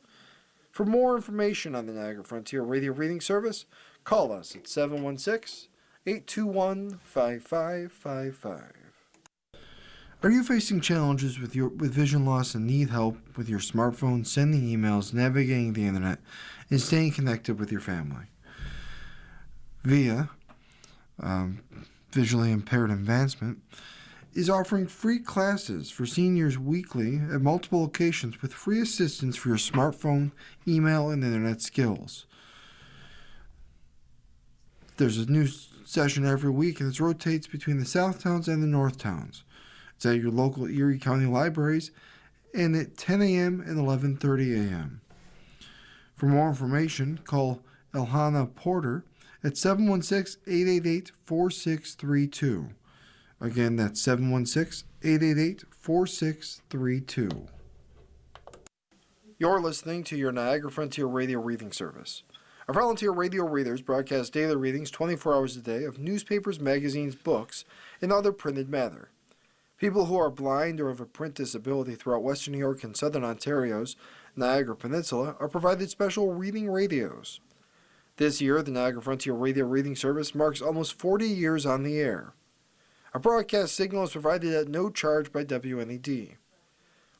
For more information on the Niagara Frontier Radio Reading Service, call us at 716-821-5555. Are you facing challenges with vision loss and need help with your smartphone, sending emails, navigating the internet, and staying connected with your family? VIA, Visually Impaired Advancement, is offering free classes for seniors weekly at multiple locations with free assistance for your smartphone, email, and internet skills. There's a new session every week, and it rotates between the South Towns and the North Towns. It's at your local Erie County libraries and at 10 a.m. and 11:30 a.m. For more information, call Elhana Porter at 716-888-4632. Again, that's 716-888-4632. You're listening to your Niagara Frontier Radio Reading Service. Our volunteer radio readers broadcast daily readings 24 hours a day of newspapers, magazines, books, and other printed matter. People who are blind or have a print disability throughout Western New York and Southern Ontario's Niagara Peninsula are provided special reading radios. This year, the Niagara Frontier Radio Reading Service marks almost 40 years on the air. Our broadcast signal is provided at no charge by WNED.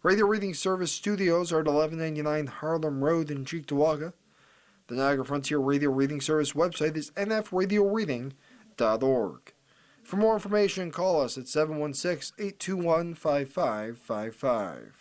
Radio Reading Service studios are at 1199 Harlem Road in Cheektowaga. The Niagara Frontier Radio Reading Service website is nfradioreading.org. For more information, call us at 716-821-5555.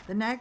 The Niagara